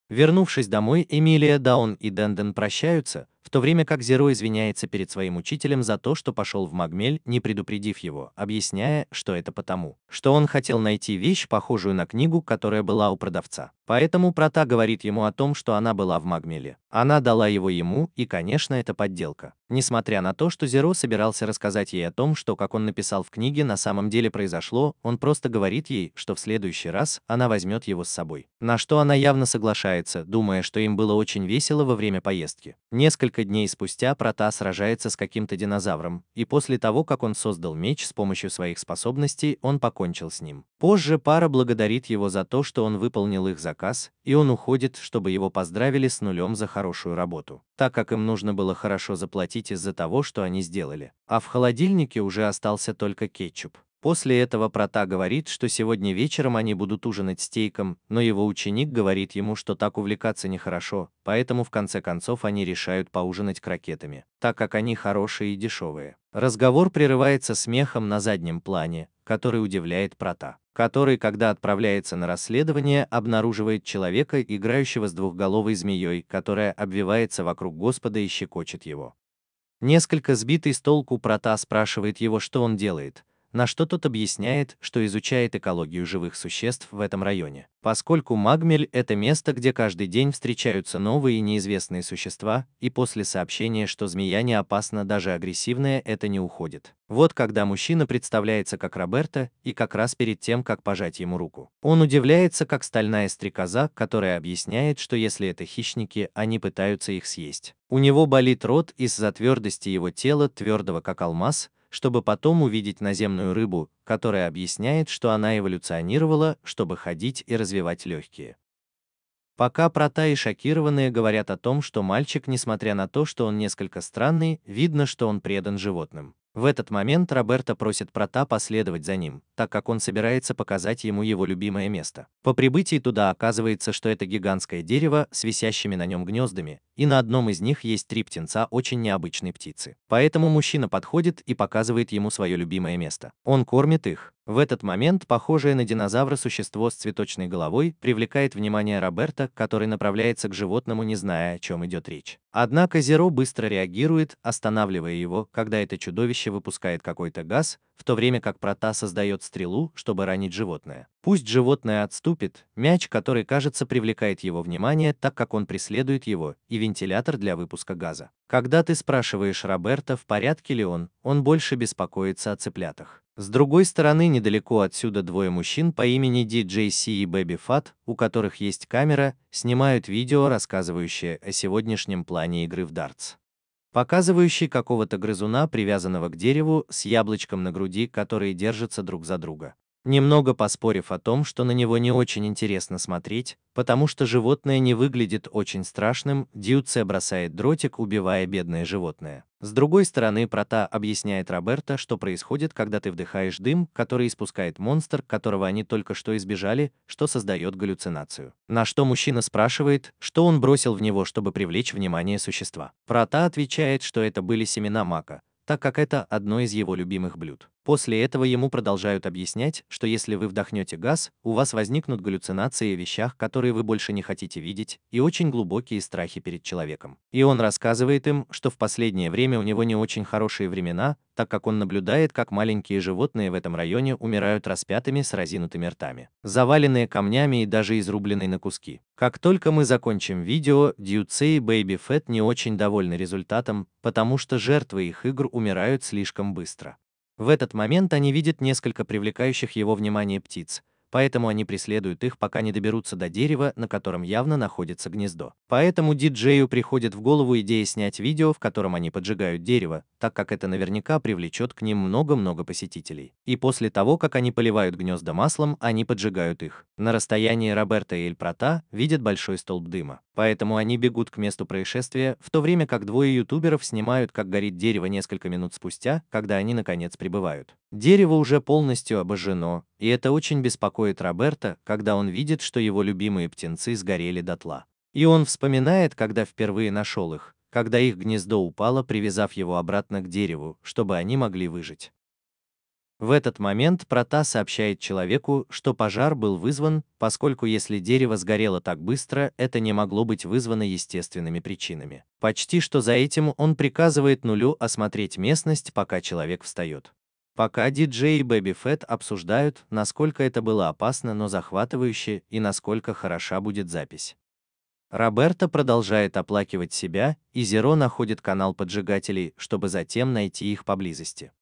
Вернувшись домой, Эмилия, Даун и Денден прощаются, в то время как Зеро извиняется перед своим учителем за то, что пошел в Магмель, не предупредив его, объясняя, что это потому, что он хотел найти вещь, похожую на книгу, которая была у продавца. Поэтому Прота говорит ему о том, что она была в Магмеле. Она дала его ему, и, конечно, это подделка. Несмотря на то, что Зеро собирался рассказать ей о том, что, как он написал в книге, на самом деле произошло, он просто говорит ей, что в следующий раз она возьмет его с собой. На что она явно соглашается, думая, что им было очень весело во время поездки. Несколько дней спустя Прота сражается с каким-то динозавром, и после того, как он создал меч с помощью своих способностей, он покончил с ним. Позже пара благодарит его за то, что он выполнил их заказ, и он уходит, чтобы его поздравили с нулем за хорошую работу, так как им нужно было хорошо заплатить из-за того, что они сделали. А в холодильнике уже остался только кетчуп. После этого Прота говорит, что сегодня вечером они будут ужинать стейком, но его ученик говорит ему, что так увлекаться нехорошо, поэтому в конце концов они решают поужинать крокетами, так как они хорошие и дешевые. Разговор прерывается смехом на заднем плане, который удивляет Прота, который, когда отправляется на расследование, обнаруживает человека, играющего с двухголовой змеей, которая обвивается вокруг Господа и щекочет его. Несколько сбитый с толку Прота спрашивает его, что он делает, на что тот объясняет, что изучает экологию живых существ в этом районе. Поскольку Магмель – это место, где каждый день встречаются новые и неизвестные существа, и после сообщения, что змея не опасна, даже агрессивная, это не уходит. Вот когда мужчина представляется как Роберто, и как раз перед тем, как пожать ему руку. Он удивляется, как стальная стрекоза, которая объясняет, что если это хищники, они пытаются их съесть. У него болит рот из-за твердости его тела, твердого как алмаз, чтобы потом увидеть наземную рыбу, которая объясняет, что она эволюционировала, чтобы ходить и развивать легкие. Пока Прота и шокированные говорят о том, что мальчик, несмотря на то, что он несколько странный, видно, что он предан животным. В этот момент Роберто просит Прота последовать за ним, так как он собирается показать ему его любимое место. По прибытии туда оказывается, что это гигантское дерево с висящими на нем гнездами, и на одном из них есть 3 птенца очень необычной птицы. Поэтому мужчина подходит и показывает ему свое любимое место. Он кормит их. В этот момент похожее на динозавра существо с цветочной головой привлекает внимание Роберто, который направляется к животному, не зная, о чем идет речь. Однако Зеро быстро реагирует, останавливая его, когда это чудовище выпускает какой-то газ, в то время как Прота создает стрелу, чтобы ранить животное. Пусть животное отступит, мяч, который, кажется, привлекает его внимание, так как он преследует его, и вентилятор для выпуска газа. Когда ты спрашиваешь Роберто, в порядке ли он больше беспокоится о цыплятах. С другой стороны, недалеко отсюда двое мужчин по имени DJC и Baby Fat, у которых есть камера, снимают видео, рассказывающее о сегодняшнем плане игры в дартс, показывающий какого-то грызуна, привязанного к дереву, с яблочком на груди, которые держатся друг за друга. Немного поспорив о том, что на него не очень интересно смотреть, потому что животное не выглядит очень страшным, Дьюце бросает дротик, убивая бедное животное. С другой стороны, Прота объясняет Роберто, что происходит, когда ты вдыхаешь дым, который испускает монстр, которого они только что избежали, что создает галлюцинацию. На что мужчина спрашивает, что он бросил в него, чтобы привлечь внимание существа. Прота отвечает, что это были семена мака, так как это одно из его любимых блюд. После этого ему продолжают объяснять, что если вы вдохнете газ, у вас возникнут галлюцинации о вещах, которые вы больше не хотите видеть, и очень глубокие страхи перед человеком. И он рассказывает им, что в последнее время у него не очень хорошие времена, так как он наблюдает, как маленькие животные в этом районе умирают распятыми с разинутыми ртами, заваленные камнями и даже изрубленные на куски. Как только мы закончим видео, Дьюце и Baby Fat не очень довольны результатом, потому что жертвы их игр умирают слишком быстро. В этот момент они видят несколько привлекающих его внимание птиц, поэтому они преследуют их, пока не доберутся до дерева, на котором явно находится гнездо. Поэтому диджею приходит в голову идея снять видео, в котором они поджигают дерево, так как это наверняка привлечет к ним много-много посетителей. И после того, как они поливают гнезда маслом, они поджигают их. На расстоянии Роберто и Эль Прота видят большой столб дыма. Поэтому они бегут к месту происшествия, в то время как двое ютуберов снимают, как горит дерево несколько минут спустя, когда они наконец прибывают. Дерево уже полностью обожжено, и это очень беспокоит беспокоит Роберта, когда он видит, что его любимые птенцы сгорели дотла. И он вспоминает, когда впервые нашел их, когда их гнездо упало, привязав его обратно к дереву, чтобы они могли выжить. В этот момент Прота сообщает человеку, что пожар был вызван, поскольку если дерево сгорело так быстро, это не могло быть вызвано естественными причинами. Почти что за этим он приказывает Нулю осмотреть местность, пока человек встает. Пока диджей и Бэби Фэт обсуждают, насколько это было опасно, но захватывающе, и насколько хороша будет запись. Роберто продолжает оплакивать себя, и Зеро находит канал поджигателей, чтобы затем найти их поблизости.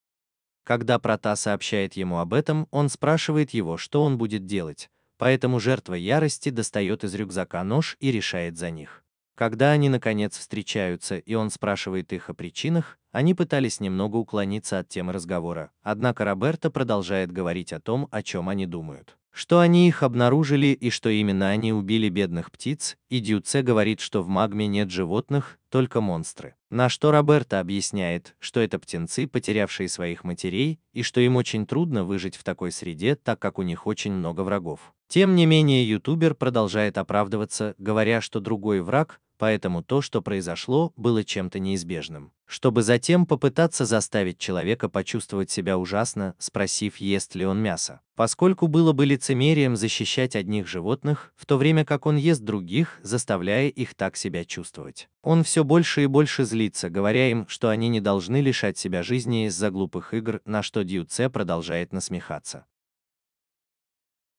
Когда Прота сообщает ему об этом, он спрашивает его, что он будет делать, поэтому жертва ярости достает из рюкзака нож и решает за них. Когда они наконец встречаются и он спрашивает их о причинах, они пытались немного уклониться от темы разговора, однако Роберто продолжает говорить о том, о чем они думают. Что они их обнаружили и что именно они убили бедных птиц, и Дьюце говорит, что в магме нет животных, только монстры. На что Роберто объясняет, что это птенцы, потерявшие своих матерей, и что им очень трудно выжить в такой среде, так как у них очень много врагов. Тем не менее, ютубер продолжает оправдываться, говоря, что другой враг, поэтому то, что произошло, было чем-то неизбежным. Чтобы затем попытаться заставить человека почувствовать себя ужасно, спросив, ест ли он мясо. Поскольку было бы лицемерием защищать одних животных, в то время как он ест других, заставляя их так себя чувствовать. Он все больше и больше злится, говоря им, что они не должны лишать себя жизни из-за глупых игр, на что Дьюце продолжает насмехаться.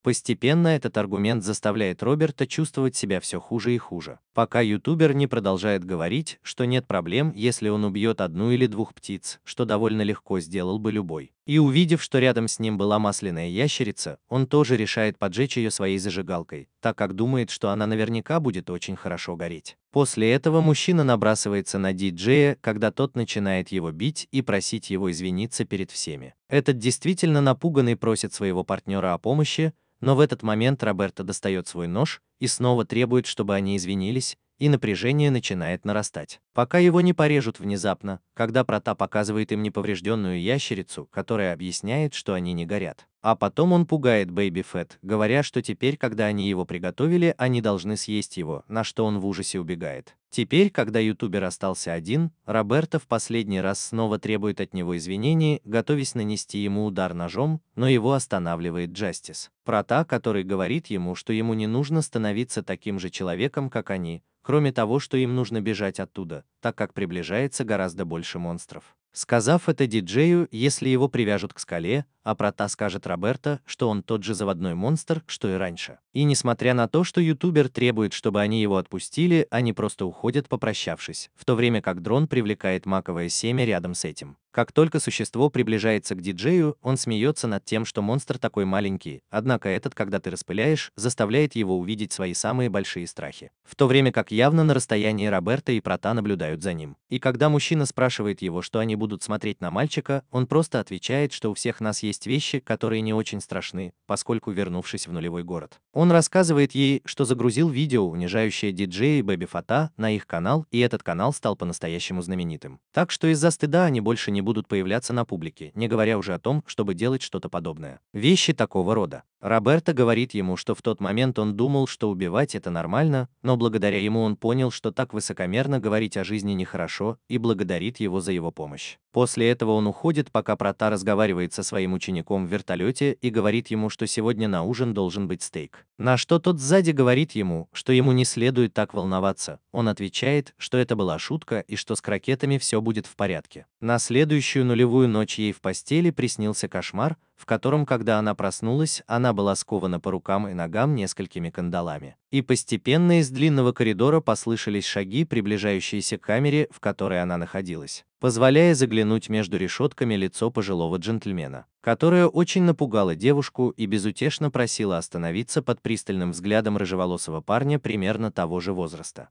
Постепенно этот аргумент заставляет Роберта чувствовать себя все хуже и хуже, пока ютубер не продолжает говорить, что нет проблем, если он убьет одну или двух птиц, что довольно легко сделал бы любой. И увидев, что рядом с ним была масляная ящерица, он тоже решает поджечь ее своей зажигалкой, так как думает, что она наверняка будет очень хорошо гореть. После этого мужчина набрасывается на диджея, когда тот начинает его бить и просить его извиниться перед всеми. Этот действительно напуганный просит своего партнера о помощи, но в этот момент Роберто достает свой нож и снова требует, чтобы они извинились, и напряжение начинает нарастать. Пока его не порежут внезапно, когда Прота показывает им неповрежденную ящерицу, которая объясняет, что они не горят. А потом он пугает Бэби Фэт, говоря, что теперь, когда они его приготовили, они должны съесть его, на что он в ужасе убегает. Теперь, когда ютубер остался один, Роберто в последний раз снова требует от него извинений, готовясь нанести ему удар ножом, но его останавливает Джастис. Прота, который говорит ему, что ему не нужно становиться таким же человеком, как они, кроме того, что им нужно бежать оттуда, так как приближается гораздо больше монстров. Сказав это диджею, если его привяжут к скале, а Прота скажет Роберто, что он тот же заводной монстр, что и раньше. И несмотря на то, что ютубер требует, чтобы они его отпустили, они просто уходят, попрощавшись, в то время как дрон привлекает маковое семя рядом с этим. Как только существо приближается к диджею, он смеется над тем, что монстр такой маленький, однако этот, когда ты распыляешь, заставляет его увидеть свои самые большие страхи. В то время как явно на расстоянии Роберто и Прота наблюдают за ним. И когда мужчина спрашивает его, что они будут смотреть на мальчика, он просто отвечает, что у всех нас есть вещи, которые не очень страшны, поскольку вернувшись в нулевой город. Он рассказывает ей, что загрузил видео, унижающее диджея и Бэби Фэта, на их канал, и этот канал стал по-настоящему знаменитым. Так что из-за стыда они больше не будут появляться на публике, не говоря уже о том, чтобы делать что-то подобное. Вещи такого рода. Роберто говорит ему, что в тот момент он думал, что убивать это нормально, но благодаря ему он понял, что так высокомерно говорить о жизни нехорошо, и благодарит его за его помощь. После этого он уходит, пока Прота разговаривает со своим учеником в вертолете и говорит ему, что сегодня на ужин должен быть стейк. На что тот сзади говорит ему, что ему не следует так волноваться. Он отвечает, что это была шутка и что с крокетами все будет в порядке. На следующую нулевую ночь ей в постели приснился кошмар, в котором, когда она проснулась, она была скована по рукам и ногам несколькими кандалами. И постепенно из длинного коридора послышались шаги, приближающиеся к камере, в которой она находилась, позволяя заглянуть между решетками лицо пожилого джентльмена, которое очень напугало девушку и безутешно просила остановиться под пристальным взглядом рыжеволосого парня примерно того же возраста.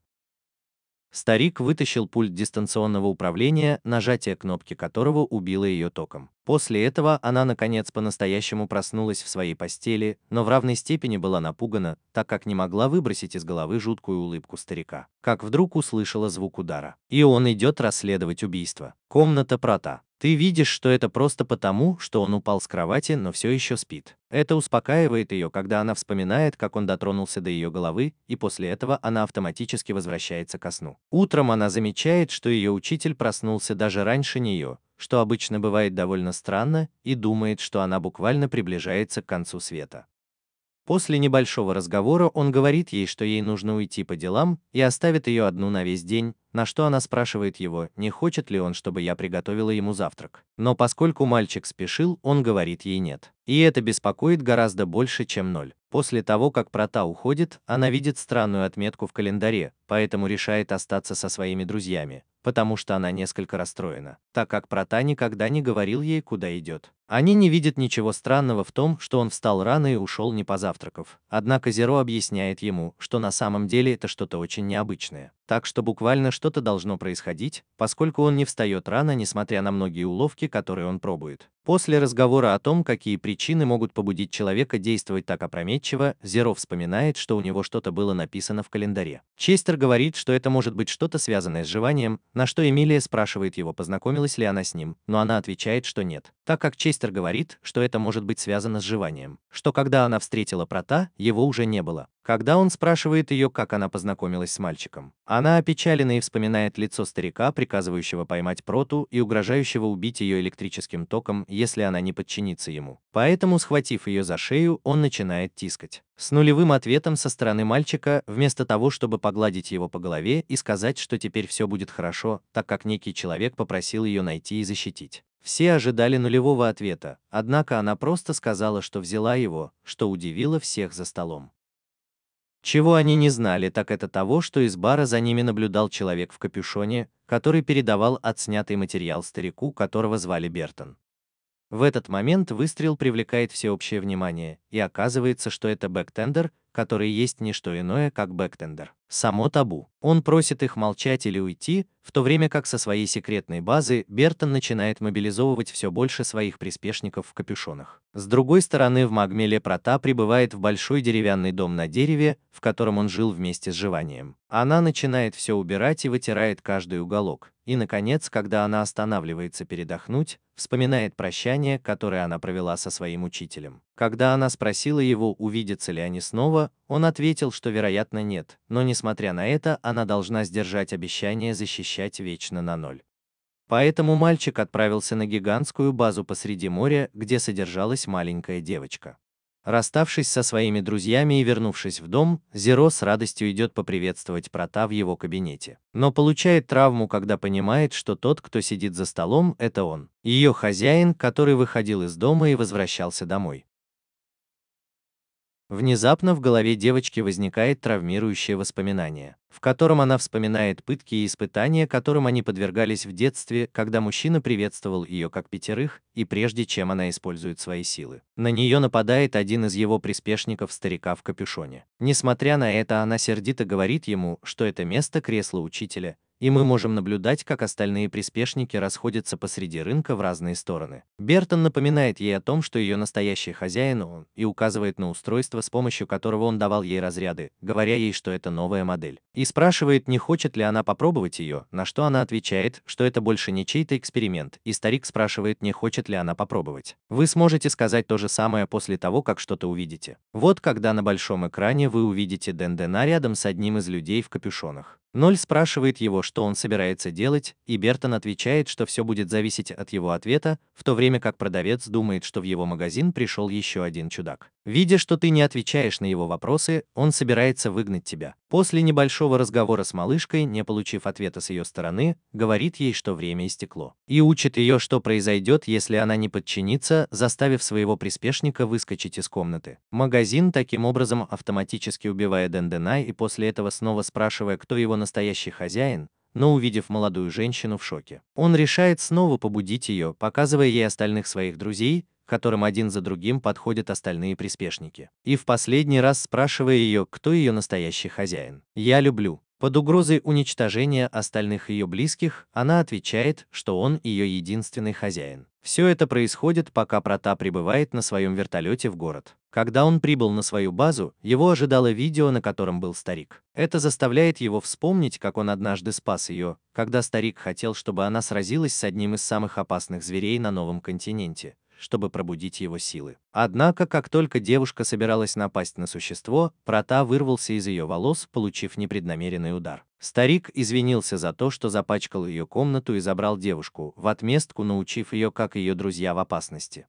Старик вытащил пульт дистанционного управления, нажатие кнопки которого убило ее током. После этого она, наконец, по-настоящему проснулась в своей постели, но в равной степени была напугана, так как не могла выбросить из головы жуткую улыбку старика. Как вдруг услышала звук удара. И он идет расследовать убийство. Комната Прота. Ты видишь, что это просто потому, что он упал с кровати, но все еще спит. Это успокаивает ее, когда она вспоминает, как он дотронулся до ее головы, и после этого она автоматически возвращается ко сну. Утром она замечает, что ее учитель проснулся даже раньше нее, что обычно бывает довольно странно, и думает, что она буквально приближается к концу света. После небольшого разговора он говорит ей, что ей нужно уйти по делам, и оставит ее одну на весь день, на что она спрашивает его, не хочет ли он, чтобы я приготовила ему завтрак. Но поскольку мальчик спешил, он говорит ей нет. И это беспокоит гораздо больше, чем 0. После того, как Прота уходит, она видит странную отметку в календаре, поэтому решает остаться со своими друзьями, потому что она несколько расстроена, так как Прота никогда не говорил ей, куда идет. Они не видят ничего странного в том, что он встал рано и ушел не позавтракав. Однако Зеро объясняет ему, что на самом деле это что-то очень необычное. Так что буквально что-то должно происходить, поскольку он не встает рано, несмотря на многие уловки, которые он пробует. После разговора о том, какие причины могут побудить человека действовать так опрометчиво, Зеро вспоминает, что у него что-то было написано в календаре. Честер говорит, что это может быть что-то связанное с желанием, на что Эмилия спрашивает его, познакомилась ли она с ним, но она отвечает, что нет, так как Честер говорит, что это может быть связано с желанием, что когда она встретила Прота, его уже не было. Когда он спрашивает ее, как она познакомилась с мальчиком, она опечалена и вспоминает лицо старика, приказывающего поймать Проту и угрожающего убить ее электрическим током, если она не подчинится ему. Поэтому, схватив ее за шею, он начинает тискать. С нулевым ответом со стороны мальчика, вместо того, чтобы погладить его по голове и сказать, что теперь все будет хорошо, так как некий человек попросил ее найти и защитить. Все ожидали нулевого ответа, однако она просто сказала, что взяла его, что удивило всех за столом. Чего они не знали, так это того, что из бара за ними наблюдал человек в капюшоне, который передавал отснятый материал старику, которого звали Бертон. В этот момент выстрел привлекает всеобщее внимание, и оказывается, что это бэктендер, который есть не что иное, как бэктендер. Само табу. Он просит их молчать или уйти, в то время как со своей секретной базы Бертон начинает мобилизовывать все больше своих приспешников в капюшонах. С другой стороны, в Магмеле Прота прибывает в большой деревянный дом на дереве, в котором он жил вместе с Живанием. Она начинает все убирать и вытирает каждый уголок. И, наконец, когда она останавливается передохнуть, вспоминает прощание, которое она провела со своим учителем. Когда она спросила его, увидятся ли они снова, он ответил, что вероятно нет, но несмотря на это, она должна сдержать обещание защищать вечно на 0. Поэтому мальчик отправился на гигантскую базу посреди моря, где содержалась маленькая девочка. Расставшись со своими друзьями и вернувшись в дом, Зеро с радостью идет поприветствовать Прота в его кабинете. Но получает травму, когда понимает, что тот, кто сидит за столом, это он, ее хозяин, который выходил из дома и возвращался домой. Внезапно в голове девочки возникает травмирующее воспоминание, в котором она вспоминает пытки и испытания, которым они подвергались в детстве, когда мужчина приветствовал ее как пятерых, и прежде чем она использует свои силы. На нее нападает один из его приспешников, старика в капюшоне. Несмотря на это, она сердито говорит ему, что это место кресла учителя, и мы можем наблюдать, как остальные приспешники расходятся посреди рынка в разные стороны. Бертон напоминает ей о том, что ее настоящий хозяин он, и указывает на устройство, с помощью которого он давал ей разряды, говоря ей, что это новая модель. И спрашивает, не хочет ли она попробовать ее, на что она отвечает, что это больше не чей-то эксперимент, и старик спрашивает, не хочет ли она попробовать. Вы сможете сказать то же самое после того, как что-то увидите. Вот когда на большом экране вы увидите Дендена рядом с одним из людей в капюшонах. 0 спрашивает его, что он собирается делать, и Бертон отвечает, что все будет зависеть от его ответа, в то время как продавец думает, что в его магазин пришел еще один чудак. Видя, что ты не отвечаешь на его вопросы, он собирается выгнать тебя. После небольшого разговора с малышкой, не получив ответа с ее стороны, говорит ей, что время истекло. И учит ее, что произойдет, если она не подчинится, заставив своего приспешника выскочить из комнаты. Магазин таким образом автоматически убивая Дендена и после этого снова спрашивая, кто его настоящий хозяин, но увидев молодую женщину в шоке. Он решает снова побудить ее, показывая ей остальных своих друзей, к которым один за другим подходят остальные приспешники. И в последний раз спрашивая ее, кто ее настоящий хозяин. «Я люблю». Под угрозой уничтожения остальных ее близких, она отвечает, что он ее единственный хозяин. Все это происходит, пока Прата прибывает на своем вертолете в город. Когда он прибыл на свою базу, его ожидало видео, на котором был старик. Это заставляет его вспомнить, как он однажды спас ее, когда старик хотел, чтобы она сразилась с одним из самых опасных зверей на новом континенте, чтобы пробудить его силы. Однако, как только девушка собиралась напасть на существо, Прата вырвался из ее волос, получив непреднамеренный удар. Старик извинился за то, что запачкал ее комнату и забрал девушку, в отместку научив ее, как ее друзья в опасности.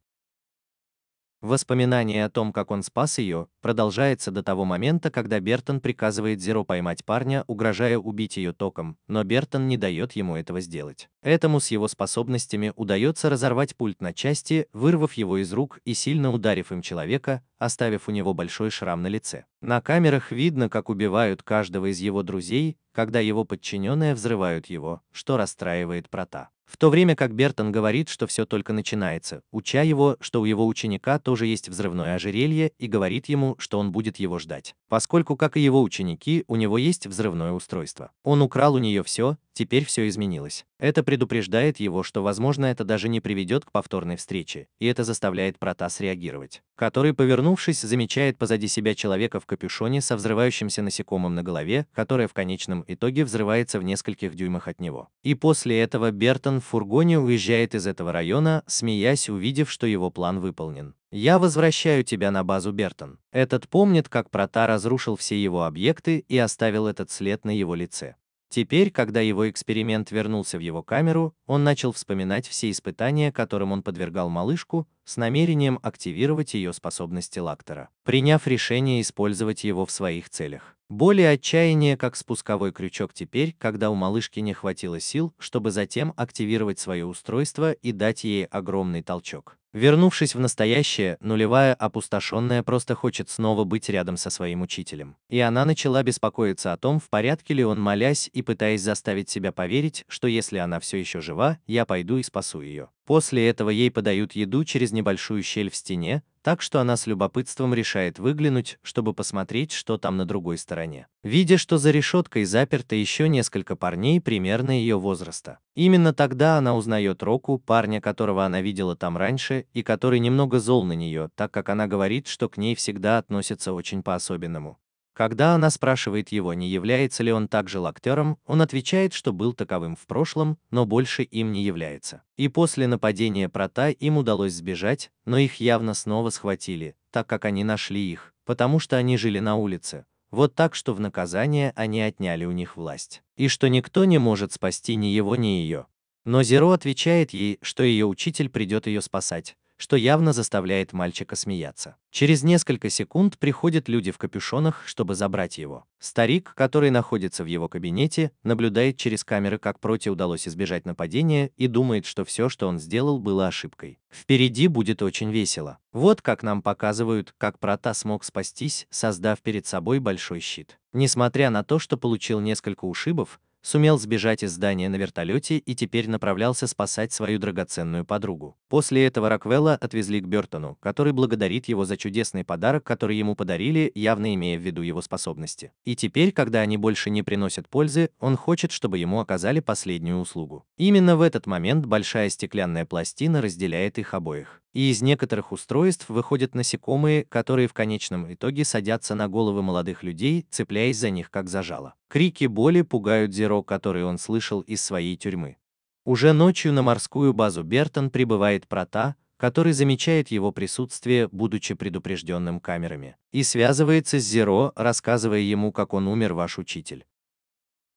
Воспоминание о том, как он спас ее, продолжается до того момента, когда Бертон приказывает Зеро поймать парня, угрожая убить ее током, но Бертон не дает ему этого сделать. Этому с его способностями удается разорвать пульт на части, вырвав его из рук и сильно ударив им человека, оставив у него большой шрам на лице. На камерах видно, как убивают каждого из его друзей, когда его подчиненные взрывают его, что расстраивает Прата. В то время как Бертон говорит, что все только начинается, уча его, что у его ученика тоже есть взрывное ожерелье, и говорит ему, что он будет его ждать. Поскольку, как и его ученики, у него есть взрывное устройство. Он украл у нее все, теперь все изменилось. Это предупреждает его, что, возможно, это даже не приведет к повторной встрече, и это заставляет Прата среагировать. Который, повернувшись, замечает позади себя человека в капюшоне со взрывающимся насекомым на голове, которое в конечном итоге взрывается в нескольких дюймах от него. И после этого Бертон в фургоне уезжает из этого района, смеясь, увидев, что его план выполнен. «Я возвращаю тебя на базу, Бертон». Этот помнит, как Прата разрушил все его объекты и оставил этот след на его лице. Теперь, когда его эксперимент вернулся в его камеру, он начал вспоминать все испытания, которым он подвергал малышку, с намерением активировать ее способности Лактора, приняв решение использовать его в своих целях. Боль и отчаяние как спусковой крючок теперь, когда у малышки не хватило сил, чтобы затем активировать свое устройство и дать ей огромный толчок. Вернувшись в настоящее, нулевая опустошенная просто хочет снова быть рядом со своим учителем. И она начала беспокоиться о том, в порядке ли он, молясь и пытаясь заставить себя поверить, что если она все еще жива, я пойду и спасу ее. После этого ей подают еду через небольшую щель в стене, так что она с любопытством решает выглянуть, чтобы посмотреть, что там на другой стороне. Видя, что за решеткой заперто еще несколько парней примерно ее возраста. Именно тогда она узнает Року, парня, которого она видела там раньше, и который немного зол на нее, так как она говорит, что к ней всегда относятся очень по-особенному. Когда она спрашивает его, не является ли он также лактером, он отвечает, что был таковым в прошлом, но больше им не является. И после нападения Прата им удалось сбежать, но их явно снова схватили, так как они нашли их, потому что они жили на улице. Вот так, что в наказание они отняли у них власть. И что никто не может спасти ни его, ни ее. Но Зеро отвечает ей, что ее учитель придет ее спасать, что явно заставляет мальчика смеяться. Через несколько секунд приходят люди в капюшонах, чтобы забрать его. Старик, который находится в его кабинете, наблюдает через камеры, как Проте удалось избежать нападения, и думает, что все, что он сделал, было ошибкой. Впереди будет очень весело. Вот как нам показывают, как Прата смог спастись, создав перед собой большой щит. Несмотря на то, что получил несколько ушибов, сумел сбежать из здания на вертолете и теперь направлялся спасать свою драгоценную подругу. После этого Роквелла отвезли к Бертону, который благодарит его за чудесный подарок, который ему подарили, явно имея в виду его способности. И теперь, когда они больше не приносят пользы, он хочет, чтобы ему оказали последнюю услугу. Именно в этот момент большая стеклянная пластина разделяет их обоих. И из некоторых устройств выходят насекомые, которые в конечном итоге садятся на головы молодых людей, цепляясь за них как за жало. Крики боли пугают Зеро, который он слышал из своей тюрьмы. Уже ночью на морскую базу Бертон прибывает Прата, который замечает его присутствие, будучи предупрежденным камерами, и связывается с Зеро, рассказывая ему, как он умер, ваш учитель.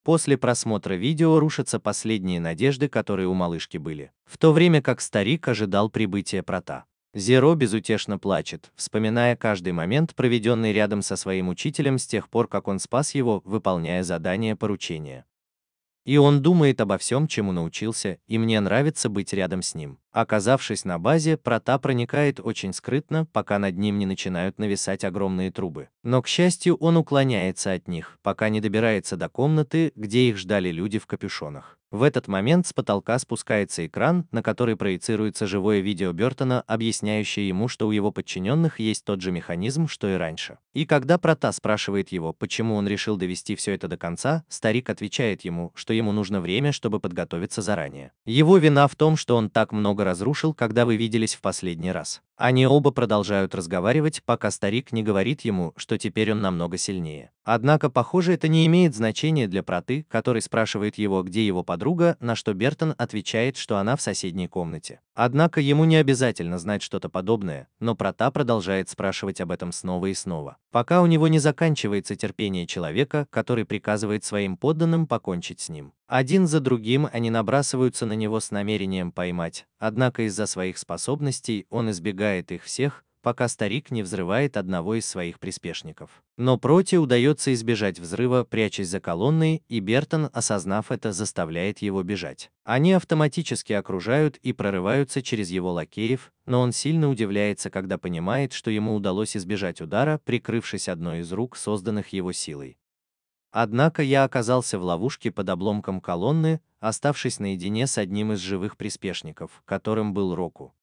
После просмотра видео рушатся последние надежды, которые у малышки были, в то время как старик ожидал прибытия Прата. Зеро безутешно плачет, вспоминая каждый момент, проведенный рядом со своим учителем с тех пор, как он спас его, выполняя задание поручения. И он думает обо всем, чему научился, и мне нравится быть рядом с ним. Оказавшись на базе, Прата проникает очень скрытно, пока над ним не начинают нависать огромные трубы. Но, к счастью, он уклоняется от них, пока не добирается до комнаты, где их ждали люди в капюшонах. В этот момент с потолка спускается экран, на который проецируется живое видео Бёртона, объясняющее ему, что у его подчиненных есть тот же механизм, что и раньше. И когда Прата спрашивает его, почему он решил довести все это до конца, старик отвечает ему, что ему нужно время, чтобы подготовиться заранее. Его вина в том, что он так много разрушил, когда вы виделись в последний раз. Они оба продолжают разговаривать, пока старик не говорит ему, что теперь он намного сильнее. Однако, похоже, это не имеет значения для Праты, который спрашивает его, где его подруга, на что Бертон отвечает, что она в соседней комнате. Однако ему не обязательно знать что-то подобное, но Прата продолжает спрашивать об этом снова и снова, пока у него не заканчивается терпение человека, который приказывает своим подданным покончить с ним. Один за другим они набрасываются на него с намерением поймать, однако из-за своих способностей он избегает их всех, пока старик не взрывает одного из своих приспешников. Но Проте удается избежать взрыва, прячась за колонной, и Бертон, осознав это, заставляет его бежать. Они автоматически окружают и прорываются через его лакеев, но он сильно удивляется, когда понимает, что ему удалось избежать удара, прикрывшись одной из рук, созданных его силой. Однако я оказался в ловушке под обломком колонны, оставшись наедине с одним из живых приспешников, которым был Року.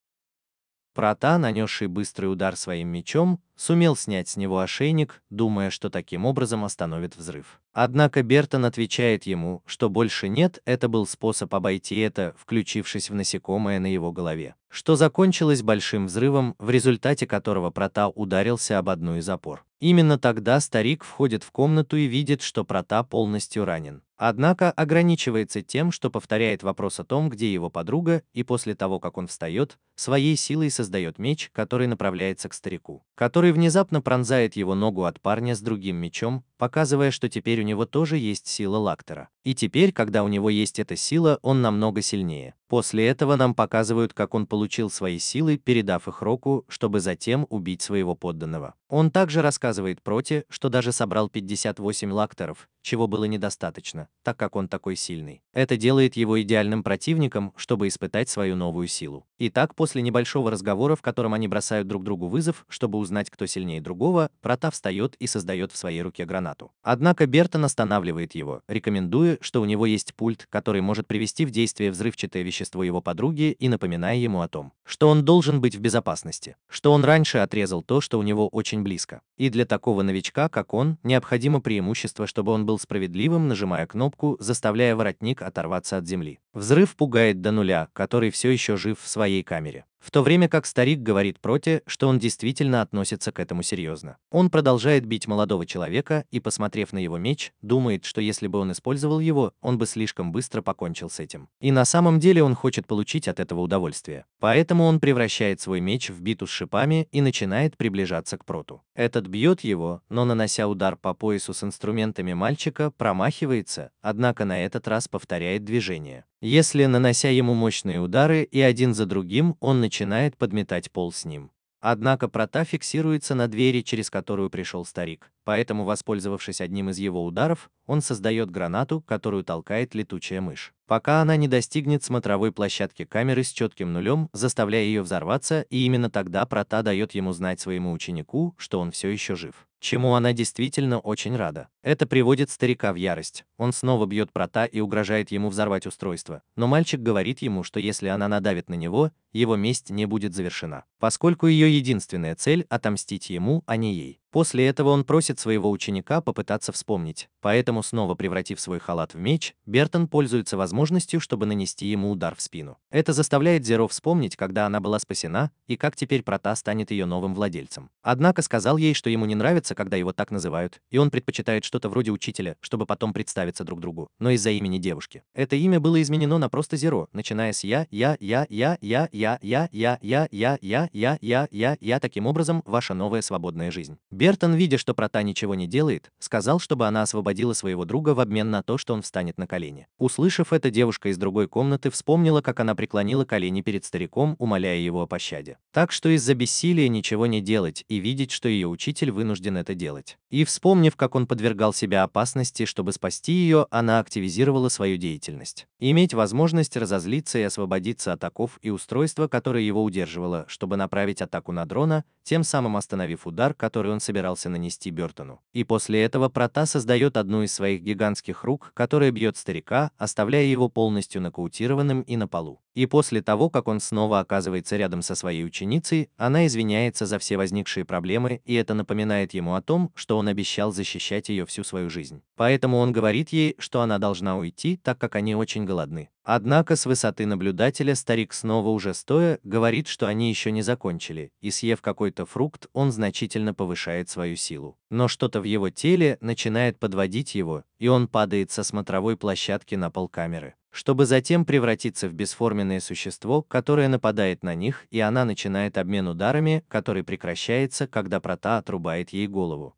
Прата, нанесший быстрый удар своим мечом, сумел снять с него ошейник, думая, что таким образом остановит взрыв. Однако Бертон отвечает ему, что больше нет, это был способ обойти это, включившись в насекомое на его голове, что закончилось большим взрывом, в результате которого Прата ударился об одну из опор. Именно тогда старик входит в комнату и видит, что Прата полностью ранен. Однако ограничивается тем, что повторяет вопрос о том, где его подруга, и после того, как он встает, своей силой создает меч, который направляется к старику, который внезапно пронзает его ногу от парня с другим мечом, показывая, что теперь у него тоже есть сила Лактера. И теперь, когда у него есть эта сила, он намного сильнее. После этого нам показывают, как он получил свои силы, передав их Року, чтобы затем убить своего подданного. Он также рассказывает Проте, что даже собрал 58 лактеров, чего было недостаточно, так как он такой сильный. Это делает его идеальным противником, чтобы испытать свою новую силу. Итак, после небольшого разговора, в котором они бросают друг другу вызов, чтобы узнать, кто сильнее другого, Прата встает и создает в своей руке гранату. Однако Бертон останавливает его, рекомендуя, что у него есть пульт, который может привести в действие взрывчатое вещество его подруги, и напоминая ему о том, что он должен быть в безопасности, что он раньше отрезал то, что у него очень близко. И для такого новичка, как он, необходимо преимущество, чтобы он был справедливым, нажимая кнопку, заставляя воротник оторваться от земли. Взрыв пугает до нуля, который все еще жив в своей камере. В то время как старик говорит Проте, что он действительно относится к этому серьезно. Он продолжает бить молодого человека и, посмотрев на его меч, думает, что если бы он использовал его, он бы слишком быстро покончил с этим. И на самом деле он хочет получить от этого удовольствие. Поэтому он превращает свой меч в биту с шипами и начинает приближаться к Проту. Этот бьет его, но, нанося удар по поясу с инструментами мальчика, промахивается, однако на этот раз повторяет движение. Если, нанося ему мощные удары и один за другим, он начинает подметать пол с ним. Однако Прата фиксируется на двери, через которую пришел старик, поэтому, воспользовавшись одним из его ударов, он создает гранату, которую толкает летучая мышь, пока она не достигнет смотровой площадки камеры с четким нулем, заставляя ее взорваться, и именно тогда Прата дает ему знать своему ученику, что он все еще жив, чему она действительно очень рада. Это приводит старика в ярость. Он снова бьет Прата и угрожает ему взорвать устройство, но мальчик говорит ему, что если она надавит на него, его месть не будет завершена, поскольку ее единственная цель – отомстить ему, а не ей. После этого он просит своего ученика попытаться вспомнить, поэтому, снова превратив свой халат в меч, Бертон пользуется возможностью, чтобы нанести ему удар в спину. Это заставляет Зеро вспомнить, когда она была спасена, и как теперь Прата станет ее новым владельцем. Однако сказал ей, что ему не нравится, когда его так называют, и он предпочитает что-то вроде учителя, чтобы потом представиться друг другу, но из-за имени девушки. Это имя было изменено на просто Зеро, начиная с я, таким образом, ваша новая свободная жизнь. Бертон, видя, что Прата ничего не делает, сказал, чтобы она освободила своего друга в обмен на то, что он встанет на колени. Услышав это, девушка из другой комнаты вспомнила, как она преклонила колени перед стариком, умоляя его о пощаде. Так что из-за бессилия ничего не делать и видеть, что ее учитель вынужден это делать. И вспомнив, как он подвергал себя опасности, чтобы спасти ее, она активизировала свою деятельность. Иметь возможность разозлиться и освободиться от оков и устройства, которое его удерживало, чтобы направить атаку на дрона, тем самым остановив удар, который он собирался нанести Бёртону. И после этого Прота создает одну из своих гигантских рук, которая бьет старика, оставляя его полностью нокаутированным и на полу. И после того, как он снова оказывается рядом со своей ученицей, она извиняется за все возникшие проблемы, и это напоминает ему о том, что он обещал защищать ее всю свою жизнь. Поэтому он говорит ей, что она должна уйти, так как они очень голодны. Однако с высоты наблюдателя старик снова уже стоя говорит, что они еще не закончили, и съев какой-то фрукт, он значительно повышает свою силу. Но что-то в его теле начинает подводить его, и он падает со смотровой площадки на пол камеры, чтобы затем превратиться в бесформенное существо, которое нападает на них, и она начинает обмен ударами, который прекращается, когда Прота отрубает ей голову.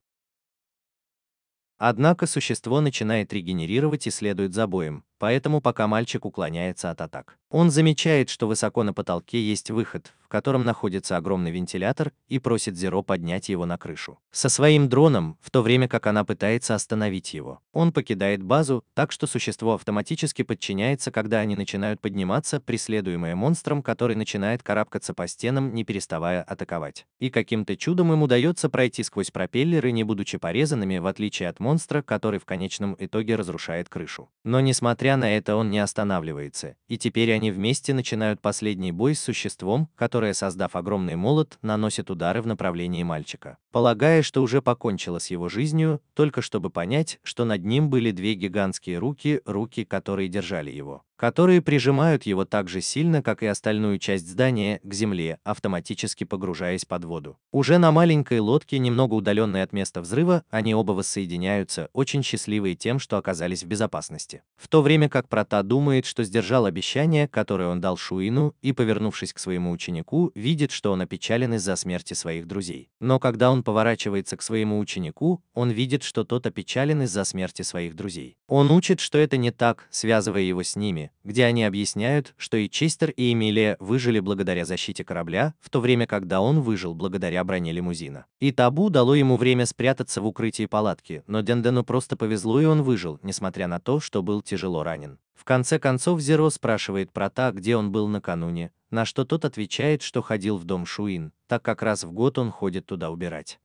Однако существо начинает регенерировать и следует за боем, поэтому пока мальчик уклоняется от атак. Он замечает, что высоко на потолке есть выход, в котором находится огромный вентилятор, и просит Зеро поднять его на крышу со своим дроном, в то время как она пытается остановить его. Он покидает базу, так что существо автоматически подчиняется, когда они начинают подниматься, преследуемое монстром, который начинает карабкаться по стенам, не переставая атаковать. И каким-то чудом им удается пройти сквозь пропеллеры, не будучи порезанными, в отличие от монстра, который в конечном итоге разрушает крышу. Но несмотря на это, он не останавливается, и теперь они вместе начинают последний бой с существом, которое, создав огромный молот, наносит удары в направлении мальчика, полагая, что уже покончило с его жизнью, только чтобы понять, что над ним были две гигантские руки, которые держали его, которые прижимают его так же сильно, как и остальную часть здания, к земле, автоматически погружаясь под воду. Уже на маленькой лодке, немного удаленной от места взрыва, они оба воссоединяются, очень счастливые тем, что оказались в безопасности. В то время как Прота думает, что сдержал обещание, которое он дал Шуину, и, повернувшись к своему ученику, видит, что он опечален из-за смерти своих друзей. Но когда он поворачивается к своему ученику, он видит, что тот опечален из-за смерти своих друзей. Он учит, что это не так, связывая его с ними, где они объясняют, что и Честер, и Эмилия выжили благодаря защите корабля, в то время, когда он выжил благодаря броне лимузина. И Табу дало ему время спрятаться в укрытии палатки, но Дендену просто повезло, и он выжил, несмотря на то, что был тяжело ранен. В конце концов Зеро спрашивает Прота, где он был накануне, на что тот отвечает, что ходил в дом Шуин, так как раз в год он ходит туда убирать.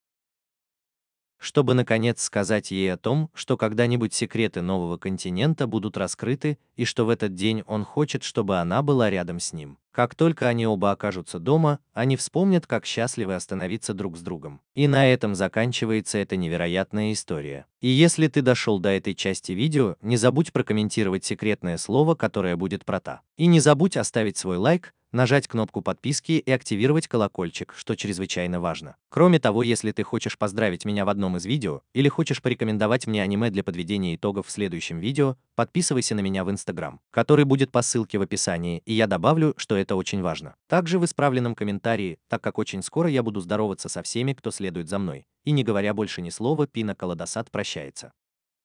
Чтобы наконец сказать ей о том, что когда-нибудь секреты нового континента будут раскрыты, и что в этот день он хочет, чтобы она была рядом с ним. Как только они оба окажутся дома, они вспомнят, как счастливы остановиться друг с другом. И на этом заканчивается эта невероятная история. И если ты дошел до этой части видео, не забудь прокомментировать секретное слово, которое будет Прота. И не забудь оставить свой лайк, нажать кнопку подписки и активировать колокольчик, что чрезвычайно важно. Кроме того, если ты хочешь поздравить меня в одном из видео, или хочешь порекомендовать мне аниме для подведения итогов в следующем видео, подписывайся на меня в Instagram, который будет по ссылке в описании, и я добавлю, что это очень важно. Также в исправленном комментарии, так как очень скоро я буду здороваться со всеми, кто следует за мной. И не говоря больше ни слова, Пина Колодосат прощается.